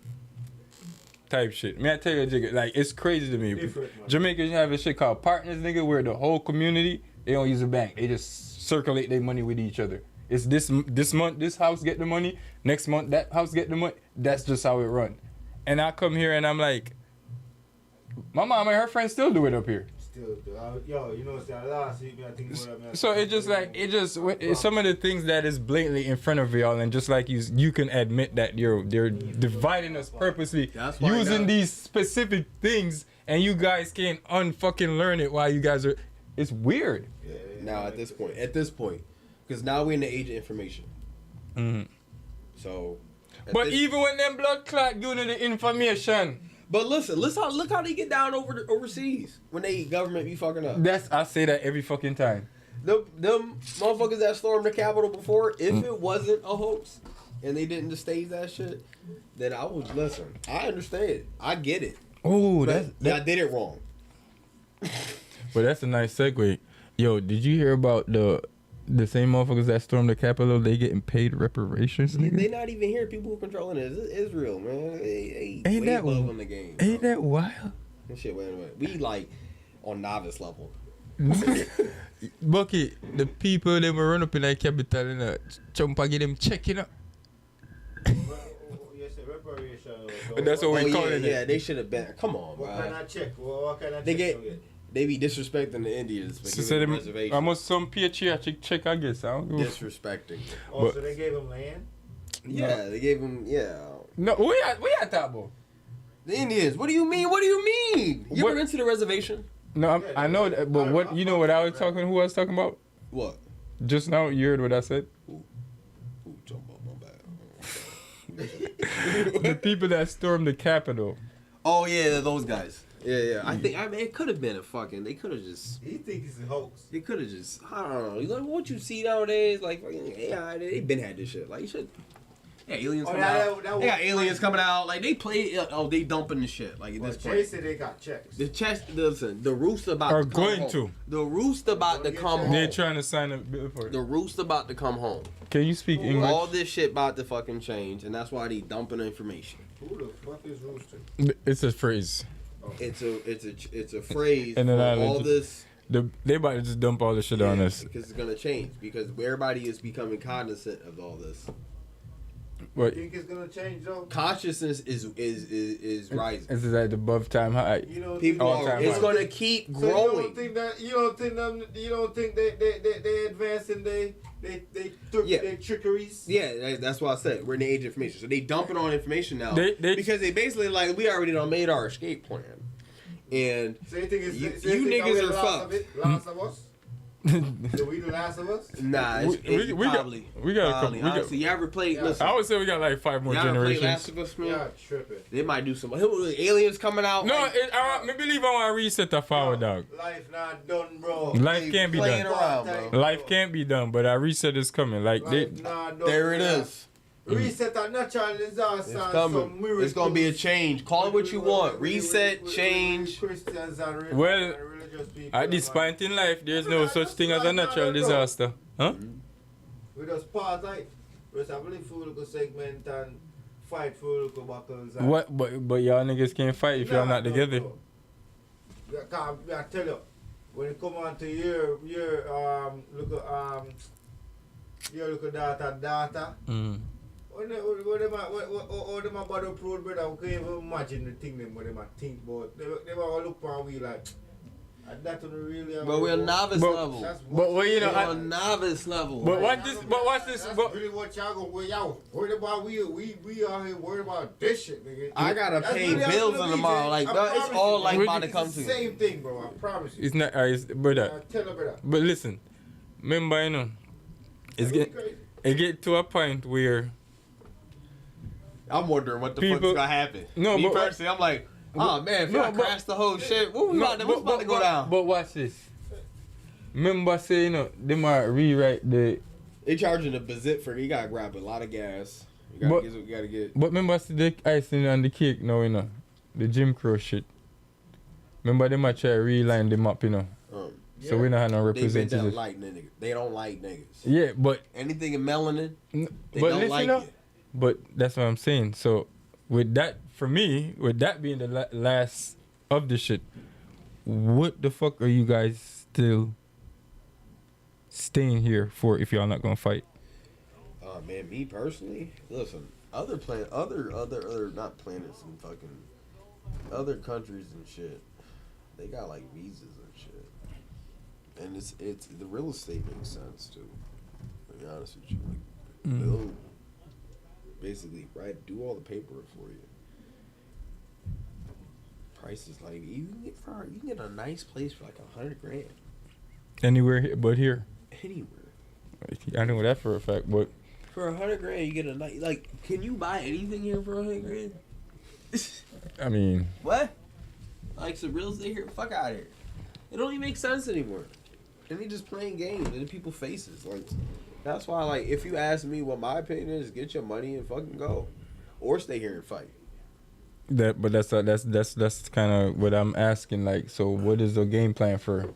Man, I tell you, nigga, like, it's crazy to me. Jamaicans have a shit called partners, nigga, where the whole community, they don't use a bank. They just circulate their money with each other. It's this month, this house get the money. Next month, that house get the money. That's just how it run. And I come here and I'm like, my mom and her friends still do it up here. Yo, you know what's that last week? I think So it's just like it's some of the things that is blatantly in front of y'all, and just like you can admit that they're dividing us purposely, using these specific things, and you guys can't unfucking learn it while you guys are. It's weird. Yeah, now at this point, because now we're in the age of information. Mm-hmm. So, but even when them blood clot giving the information. But listen, look how they get down overseas when they government be fucking up. I say that every fucking time. Them motherfuckers that stormed the Capitol before, if it wasn't a hoax and they didn't just stage that shit, then I would listen. I understand it. I get it. Oh, I did it wrong. But that's a nice segue. Yo, did you hear about the same motherfuckers that stormed the Capitol? They getting paid reparations. Nigga? They not even here. People who controlling it is Israel, man. They ain't that love on the game. Ain't that wild? Shit, wait. We like on novice level. Bucky, the people they were run up in that capital and jump and get them checking up. That's what we calling it. Yeah, they should have been. Come on, What bro. kind of check? What kind of They check? They be disrespecting the Indians for giving them reservations. Almost some patriotic check, I guess. I don't know. Disrespecting. Oh, so they gave them land? Yeah, they gave them. Yeah. No, we at that, bro. The Indians. What do you mean? You ever been to the reservation? No, I know that, but what you know what I was talking? Who I was talking about? What? Just now, you heard what I said. Talking about my bad. The people that stormed the Capitol. Oh yeah, those guys. Yeah. I mean, it could have been a fucking. They could have just. He thinks it's a hoax. They could have just. I don't know. Like what you see nowadays, like fucking AI. They been had this shit. Like you should. Yeah, aliens coming out. They got aliens coming out. Like they play. They dumping the shit. Like at this point. Jay said they got checks. The roost about are to come going home. to. The roost about to come home. They're trying to sign a bill for it. The roost about to come home. Can you speak English? All this shit about to fucking change, and that's why they dumping information. Who the fuck is Rooster? It's a phrase. It's a phrase and for all this. They about to just dump all this shit on us. Because it's gonna change. Because everybody is becoming cognizant of all this. What? You think it's gonna change though? Consciousness is rising. This is at the above time high. People are. It's gonna keep growing. So you don't think they advancing they trickeries? Yeah, that's why I said we're in the age of information. So they dumping on information now because they basically like we already done made our escape plan, and so you think you niggas are fucked. Last of Us? So we the Last of Us? Nah, we got a couple. Honestly, you ever played? Listen, I would say we got like 5 more generations. Last of Us, man? Yeah, tripping. They might do some aliens coming out. No, I believe I want to reset the forward, dog. Life not done, bro. Life can't be done. Around, bro. Life can't be done, but a reset is coming. Like there it is. Reset that natural disaster. It's coming. It's gonna be a change. Call it what you want. Reset, change. Well, at this point in life, there's no such thing as a natural disaster. Huh? We just pause, right? We just have a little segment and fight for little battles. What? But y'all niggas can't fight if y'all not together. I tell you, when it come on to your look at data. When them about the pro brother, we can't even imagine the thing them when they think about. They will look for we like. That really. But we're novice level. But well, you know, we're on novice level. But watch this. But watch this. That's really what y'all go. Where y'all worried about? We are here worried about this shit, nigga. I gotta pay bills on tomorrow. Like, bro, it's all like about to come to. Same thing, bro. I promise you. It's not, brother. Tell her, brother. But listen, remember, you know, it get to a point where I'm wondering what the fuck's gonna happen. No, me but personally, I'm like, oh man, if y'all crash the whole shit, what's about to go down? But watch this. Remember saying, they might rewrite the. They charging a bazit for it. You gotta grab a lot of gas. You gotta get. But remember the icing on the cake now, you know, the Jim Crow shit. Remember they might try to reline them up, you know. So we don't have no They don't representatives. like niggas. They don't like niggas. Yeah, but Anything in melanin, they but don't listen like up. it. But that's what I'm saying. So with that, for me, with that being the last of the shit, what the fuck are you guys still staying here for if y'all not gonna fight? Oh man, me personally, listen, other not planets and fucking other countries and shit, they got like visas and shit, and it's the real estate makes sense too. To be honest with you, like they'll basically do all the paperwork for you. Prices like you can get a nice place for like $100,000 Anywhere but here. anywhere. I know that for a fact, but For $100,000, you get a nice Can you buy anything here for $100,000? I mean, What? Like some real estate here? Fuck out of here. It don't even make sense anymore. And they just playing games in people's faces. Like that's why, like, if you ask me what my opinion is, get your money and fucking go, or stay here and fight. that's kind of what I'm asking. Like, so what is the game plan for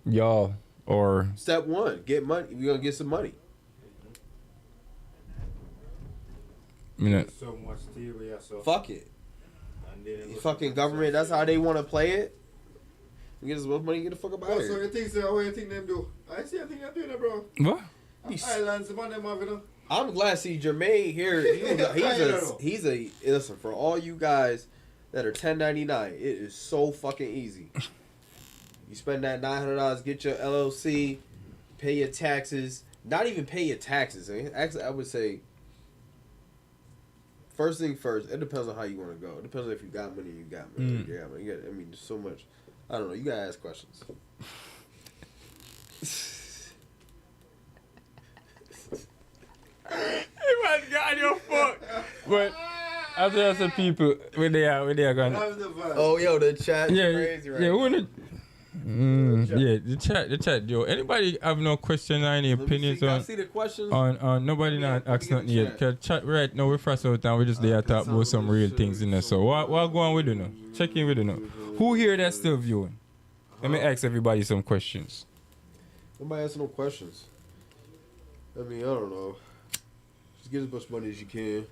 y'all? Or Step one, get money. We're gonna get some money. you know, So much theory, so. Fuck it. And then Fucking government. That's how they want to play it. You get as much money, get the fuck up out Oh, of so here. you think so? What you think them do? I see. I think they're doing it, bro. what? Islands, the man them have, you know. I'm glad to see Jermaine here. He's a listen for all you guys that are 1099. It is so fucking easy. You spend that $900, get your LLC, pay your taxes. Not even pay your taxes. Actually, I would say first thing first. It depends on how you want to go. It depends on if you got money. You got money. You got money. I mean, there's so much. I don't know. You gotta ask questions. God, your fuck. But after some people, where they are going. Oh, yo, the chat Yeah, crazy right yeah, now. the chat, yo. Anybody have no question or any opinions I on see the questions. on nobody not ask nothing yet. Cause chat right now we're fresh out and we just there talk about some real things in there. So what go on with you now? Check in with you now. Who here that's still viewing? Let me ask everybody some questions. Nobody asking no questions. I mean, I don't know. Just get as much money as you can.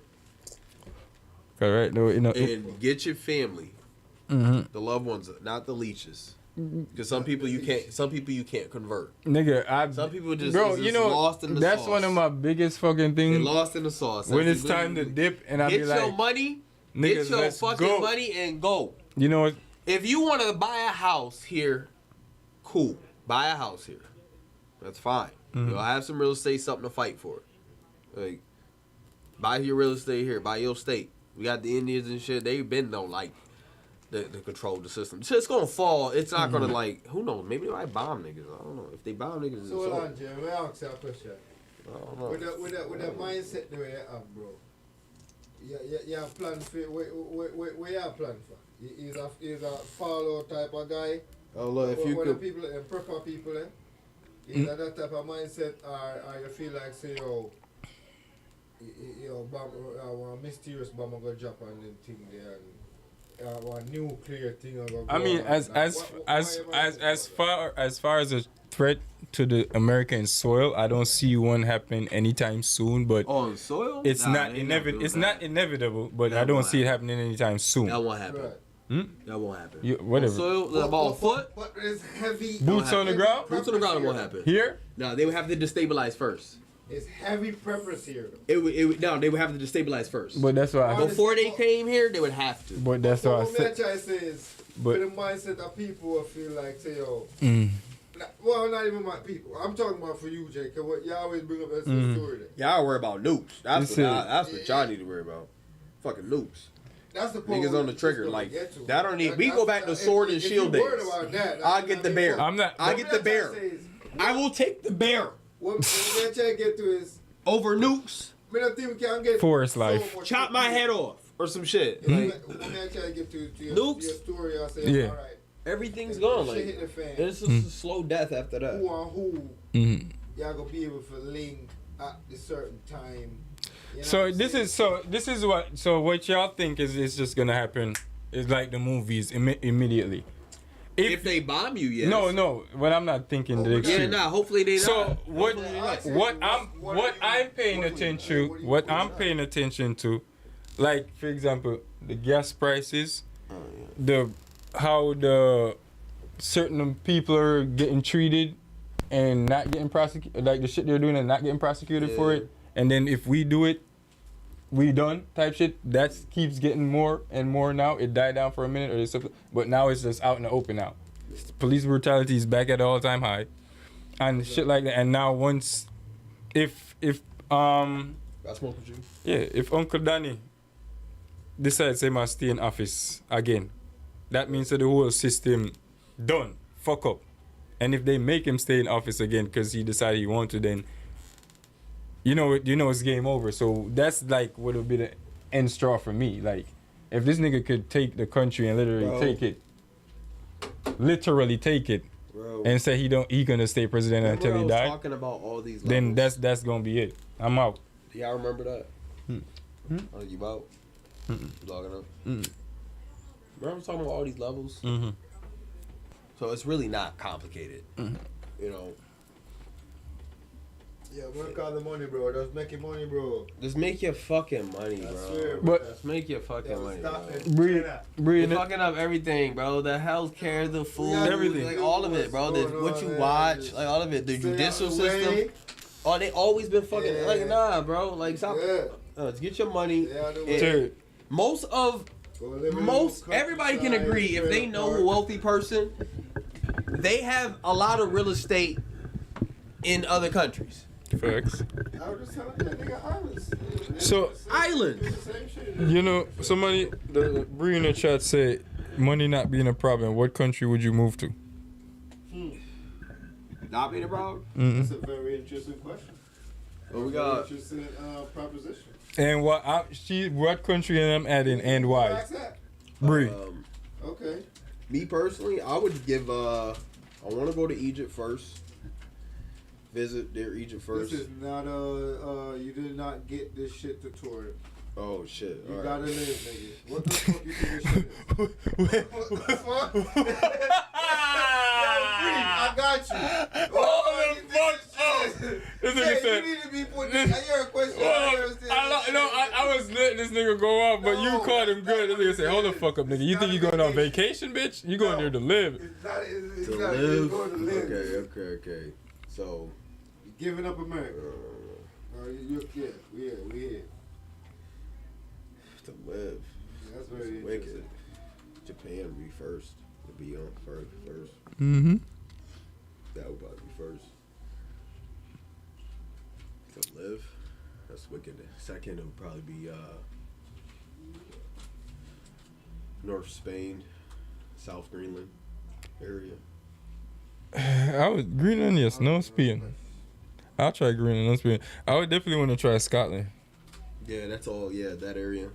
All right, no, you know. And get your family, Mm-hmm. the loved ones, not the leeches. Because some people you can't convert. Nigga, Some people just, bro, is you just know, lost in the that's sauce. one of my biggest fucking They're things. lost in the sauce. When That's it's time to literally- dip, and I get be your like, money, niggas, get your let's fucking go. money and go. You know what? If you want to buy a house here, cool. Buy a house here. That's fine. Mm-hmm. You'll have some real estate, something to fight for. Like, buy your real estate here. Buy your state. We got the Indians and shit. They've been though like the control the system. It's gonna fall. It's not gonna like. Who knows? Maybe they might bomb niggas. I don't know. If they bomb niggas, it's So hold over. on, Jay. Let me ask you a question. I don't know. With that mindset the way you have, bro. You have plan for where you have plan for? He's a follow type of guy. Oh look, if you when could. the people proper people, is that type of mindset, or you feel like say one mysterious bomb gonna drop on them thing there, and one nuclear thing gonna go I mean, on, as far as a threat to the American soil, I don't see one happening anytime soon. But On soil? it's Nah, not they not doing It's that. not inevitable. But That I don't won't see it happening anytime soon. That won't happen. Right. That won't happen. Whatever. On soil, about a foot. But it's heavy. Boots on the ground. Boots on the ground, it won't happen. Here? No, they would have to destabilize first. It's heavy preppers here. They would have to destabilize first. But that's why. Before they came here, they would have to. But that's why I What I said. try to say is, But- with the mindset that people will feel like, say, yo, Mm. well, not even my people. I'm talking about for you, Jay, because what you always bring up as a story there. Y'all worry about nukes. That's You what y'all need to worry about. Fucking nukes. That's the part Niggas where on the it's trigger. gonna Like, get to. that don't need. We That's- go back to if- sword and if shield you days. worried about that, I'll get the bear. I'm not. I'll get the bear. I will take the bear What I'm trying to get to is, over nukes. I don't think we can get Forest so life. much- Chop my head off or some shit. Like, What I'm trying to get to your Nukes? story, I say, Yeah. all right, everything's gone. shit Like, hit the fan. it's just a slow death after that. Who on who, Mhm. y'all gonna be able to link at a certain time. You know So what I'm this is what y'all think is just gonna happen is like the movies immediately. If they bomb you, yes. No, but I'm not thinking the extreme. Yeah, nah. Hopefully they. So not. what I'm paying attention to, like for example, the gas prices, how the certain people are getting treated and not getting prosecuted, like the shit they're doing and not getting prosecuted for it, and then if we do it, we done type shit. That keeps getting more and more now. It died down for a minute or something, but now it's just out in the open now. Police brutality is back at an all-time high, and shit like that. And now once, if I smoke with you. Yeah, if Uncle Danny decides he must stay in office again, that means that the whole system done, fuck up. And if they make him stay in office again because he decided he want to, then you know it's game over. So that's like what would be the end straw for me. Like, if this nigga could take the country and literally take it, and say he gonna stay president until he die, talking about all these then levels. that's gonna be it. I'm out. Yeah, I remember that. Oh, you out? Logging up. Remember talking about all these levels? Mm-hmm. So it's really not complicated. You know. Yeah, work out the money, bro. Just make your money, bro. Just make your fucking money, bro. Swear, but just make your fucking money, bro. You're fucking up everything, bro. The healthcare, the food, everything, like all of it, bro. What you watch, like all of it. The judicial system. Oh, they always been fucking like nah, bro. Like stop. Get your money. Most everybody can agree if they know a wealthy person, they have a lot of real estate in other countries. Facts. I was just telling you, nigga, islands. So islands. You know, somebody the Bree in the chat said money not being a problem. What country would you move to? Not being a problem? That's a very interesting question. What we got? Very interesting proposition. And what country am I adding and why? Bree. Okay. Me personally, I would give. I want to go to Egypt first. Visit their Egypt first. This is not you did not get this shit to tour it. Oh shit! You all gotta right. live, nigga. What the fuck you think this shit is? What the fuck? I got you. Oh, the fuck up! This nigga said. You need to be putting this. I hear a question. I was letting this nigga go off, but you called him good. This nigga said, "Hold the fuck up, nigga. You think you going on vacation, bitch? You going there to live?" It's not live? going to live. Okay. So, you giving up America? We here. To live. That's very wicked. Japan would be first. To be on first. Mm-hmm. That would probably be first. To live. That's wicked. Second, it would probably be North Spain, South Greenland area. I would Greenland, yes, no Spain. I'll try Greenland, no Spain. I would definitely want to try Scotland. Yeah, that's all. Yeah, that area.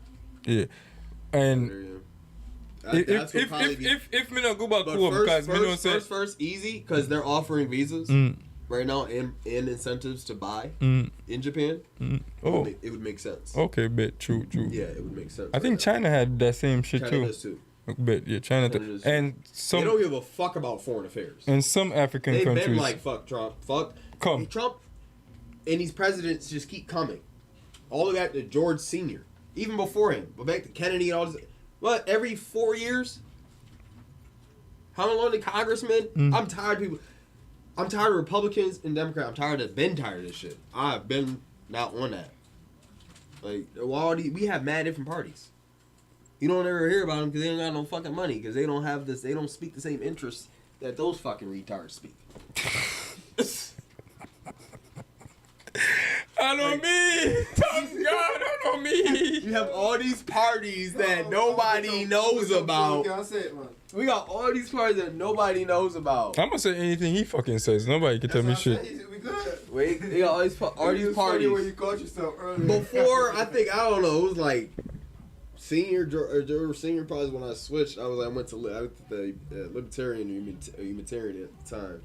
Yeah, and if me not go back home because me don't say first easy because they're offering visas right now and incentives to buy in Japan. Oh, it would make sense. Okay, bet true. Yeah, it would make sense. I think China had that same shit China does too. Bet yeah, China does too. And some they don't give a fuck about foreign affairs. And some African They've countries been like fuck Trump, Trump, and these presidents just keep coming. All the way back to George Sr. Even before him, but back to Kennedy and all this. What, every 4 years? How long the congressmen? I'm tired of people. I'm tired of Republicans and Democrats. Been tired of this shit. I've been not on that. Like, we have mad different parties. You don't ever hear about them because they don't got no fucking money because they don't have this. They don't speak the same interests that those fucking retards speak. I know me. Tough God, I know me. You have all these parties that nobody knows about. We got all these parties that nobody knows about. I'm gonna say anything he fucking says. Nobody can tell me shit. We good. Wait, they got all these parties. Where you caught yourself earlier. Before, I don't know, it was like senior probably when I switched. I went to the Libertarian or Unitarian at the time.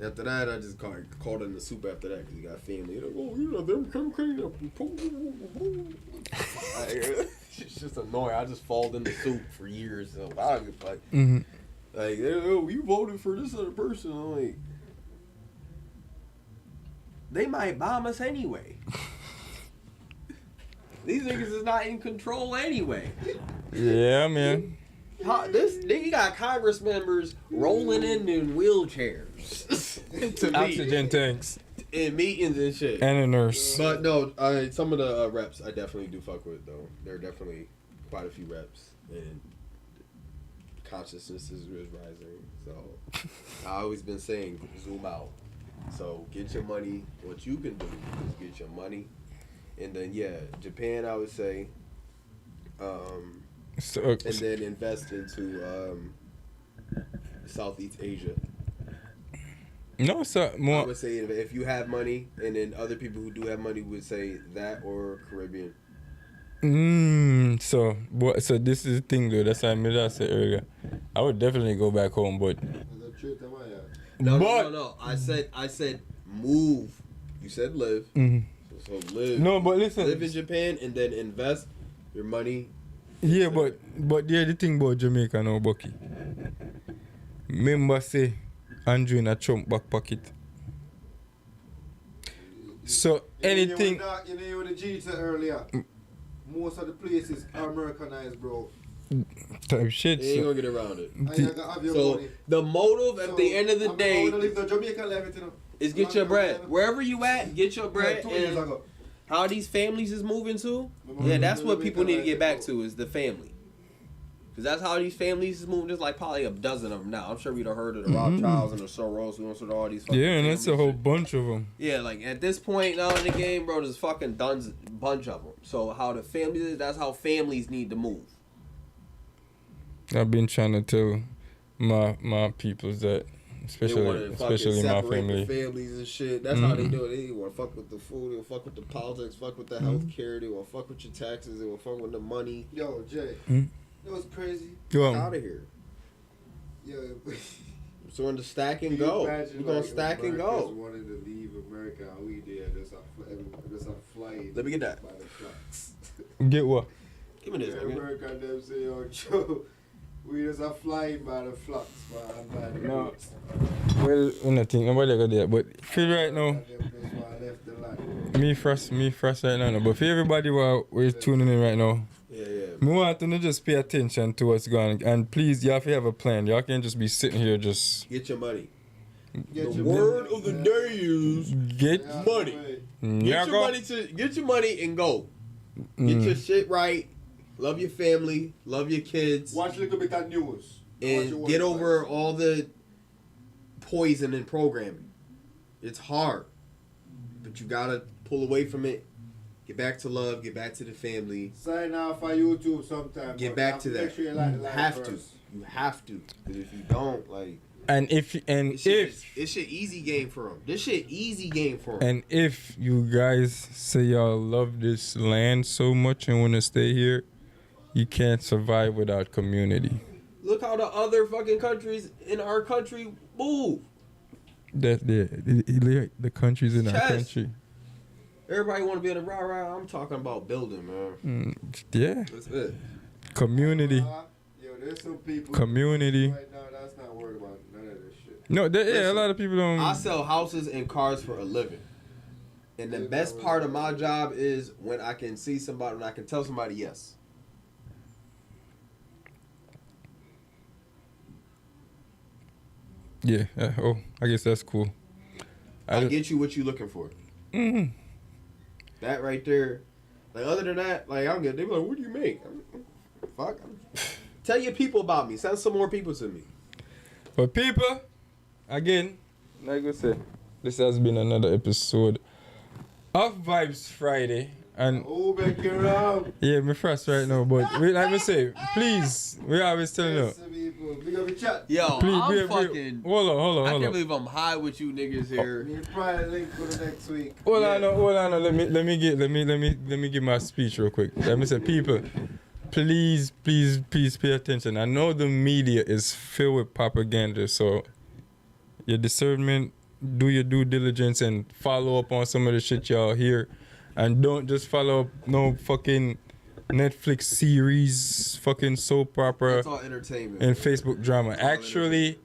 After that, I just called in the soup after that because you got family. They're crazy. It's just annoying. I just fall in the soup for years. So I was like, Like, oh, you voted for this other person. I'm like, they might bomb us anyway. These niggas is not in control anyway. Yeah, man. You got Congress members rolling in wheelchairs to meet Oxygen tanks. in meetings and shit. And a nurse. But no, some of the reps I definitely do fuck with though. There are definitely quite a few reps, and consciousness is rising. So I always been saying zoom out. So get your money. What you can do is get your money, and then Japan I would say. And then invest into Southeast Asia. No, sir. More. I would say if you have money, and then other people who do have money would say that or Caribbean. So this is the thing though. That's what I said earlier. I would definitely go back home, but No. I said move. You said live. Mm-hmm. So live. No, but listen. Live in Japan and then invest your money. Yeah, but yeah, the thing about Jamaica now, Bucky. Remember say Andrew in a Trump back pocket. So anything. You know what the G said earlier. Most of the places are Americanized, bro. Type shit. You ain't gonna get around it. So the motive at the end of the day is get your bread. Wherever you at, get your bread. And how these families is moving to, that's what people need to get back to is the family. Because that's how these families is moving. There's like probably a dozen of them now. I'm sure we'd have heard of the Rothschilds and the Soros and all these fucking and that's a whole bunch of them. Yeah, like at this point now in the game, bro, there's fucking bunch of them. So how the families is, that's how families need to move. I've been trying to tell my peoples that, especially my family. The families and shit. That's how they do it. They want to fuck with the food. They want to fuck with the politics. Fuck with the health care. They want to fuck with your taxes. They want to fuck with the money. Yo, Jay. It was crazy. Get out of here. Yo. So we're in the stack and go. We're going to stack and go. Wanted to leave America and we did. There's a flight. Let me get that. Get what? Give me this. America them say, yo, Joe. We just are flying by the flux, man. No. Well, I don't think nobody got that, but feel right now. Me first right now. No. But for everybody while we're tuning in right now, me want to just pay attention to what's going on. And please, y'all have a plan. Y'all can't just be sitting here just... Get your money. The word of the day is... Get money. Get your money and go. Get your shit right. Love your family. Love your kids. Watch a little bit of news. And get over all the poison and programming. It's hard. But you gotta pull away from it. Get back to love. Get back to the family. Sign off on YouTube sometime. Get back to that. You have to. You have to. Because if you don't, like... This shit easy game for them. This shit easy game for them. And if you guys say y'all love this land so much and want to stay here, you can't survive without community. Look how the other fucking countries in our country move. The countries in our country. Everybody want to be in a rah-rah. I'm talking about building, man. Yeah. That's it. Community. Yo, there's some people Community. right now that's not worried about none of this shit. No, a lot of people don't. I sell houses and cars for a living. And the best part of my job is when I can see somebody and I can tell somebody yes. Yeah. I guess that's cool. I get you what you looking for. Mm-hmm. That right there. Like other than that, like I don't get. They be like, "What do you make?" Fuck. Tell your people about me. Send some more people to me. But people, again, like I said, this has been another episode of Vybz Friday. And yeah, me first right now, but like we say, please, we always telling you. Yo, please, hold on. I can't believe I'm high with you niggas here. We'll probably link for the next week. Hold on. Let me give my speech real quick. Let me say, people, please pay attention. I know the media is filled with propaganda, so your discernment, do your due diligence, and follow up on some of the shit y'all hear. And don't just follow up no fucking Netflix series, fucking soap opera, It's all entertainment. and Facebook drama. Actually,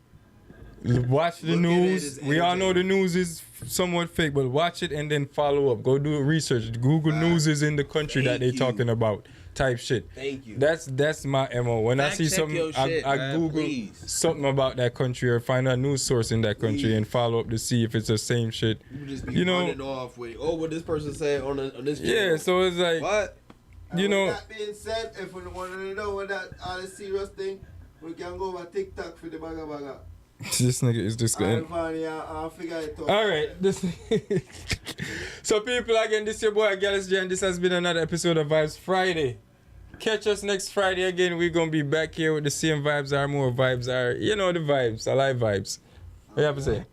watch the news. We all know the news is somewhat fake, but watch it and then follow up. Go do research. Google news is in the country that they talking about. Type shit. Thank you. That's my MO. When I see something, I Google something about that country or find a news source in that country and follow up to see if it's the same shit. You just be running off with, what this person said on this channel. Yeah, so it's like, what? You know. That being said, if we want to know what that all the serious thing, we can go over TikTok for the baga. This nigga is just going. I'll figure it out. All right, so people, again, this is your boy Gyalis Jay, and this has been another episode of Vybes Friday. Catch us next Friday again. We're gonna be back here with the same vibes are, more vibes are. You know the vibes. I like vibes. What you have to say?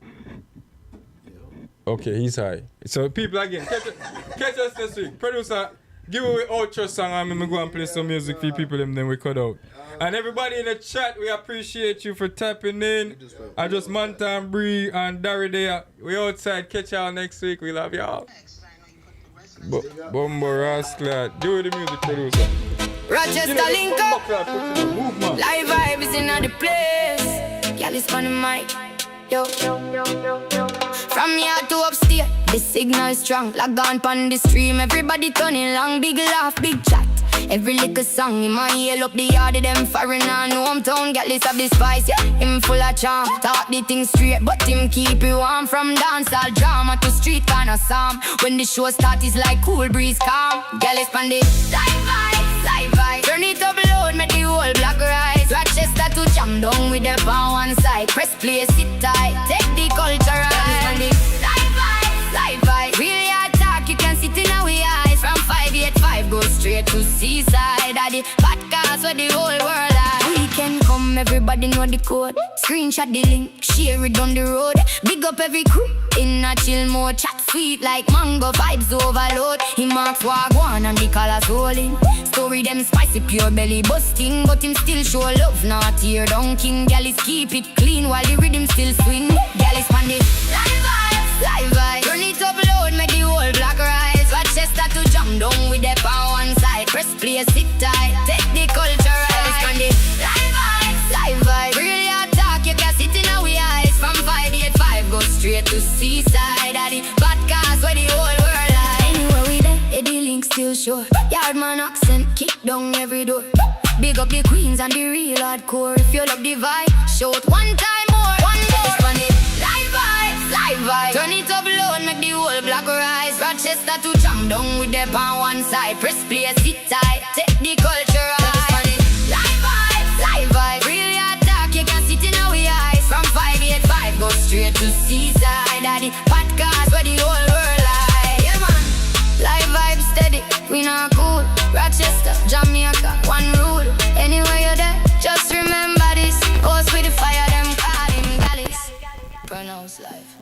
Okay, he's high. So people, again, catch us this week. Producer, give away outro song and I'm go and play some music for people and then we cut out. And everybody in the chat, we appreciate you for tapping in. I just Mantan Bree and Dari there. We outside. Catch y'all next week. We love y'all. Bumbo Rascal. Do the music, producer. Rochester link up. Livevybz in the place. Gyalis on the mic. Yo. From here to upstairs, the signal is strong. Log on pon the stream, everybody turning long. Big laugh, big chat. Every little song in my ear up the yard of them foreign and hometown. Gyalis have the spice, yeah, him full of charm. Talk the thing straight, but him keep it warm. From dancehall drama to street kind of psalm. When the show start, it's like cool breeze calm. Gyalis pon the live vibe. Turn it up loud, make the whole block rise. Rochester to jam down with the on one side. Press play, sit tight, take the culture right. Live vibe. Really hard talk, you can sit in our eyes. From 585, go straight to seaside. At the podcast where the whole world at. Weekend come, everybody know the code. Screenshot the link, share it down the road. Big up every crew, in a chill mode. Chat sweet like mango, vibes overload. He marks wagwan and the colors rolling. Story them spicy, pure belly busting. But him still show love, not tear down king. Gyalis keep it clean while the rhythm still swing. Gyalis pan the live vibe. Turn it up loud, make the whole block rise. Rochester to jump down with the power one side. Press play, sit tight, take the culture right. Live vibe. Really hard talk, you can sit in our eyes. From 585, go straight to seaside. At the podcast where the whole world lies. Anywhere we there, the link still sure. Yardman accent, kick down every door. Big up the queens and the real hardcore. If you love the vibe, shout one time more. One more. Live vibe. Turn it up low and make the whole block rise. Rochester to jam down with the pan one side. Press play, sit tight, take the culture right. Live vibe. Really hard talk, you can sit in our eyes. From 585, go straight to seaside. At the podcast where the whole world lies. Yeah man, live vibe steady, we not cool. Rochester, Jamaica, one rule. Anywhere you're there, just remember this. Goes with the fire, them call him Gyalis. Pronounce life.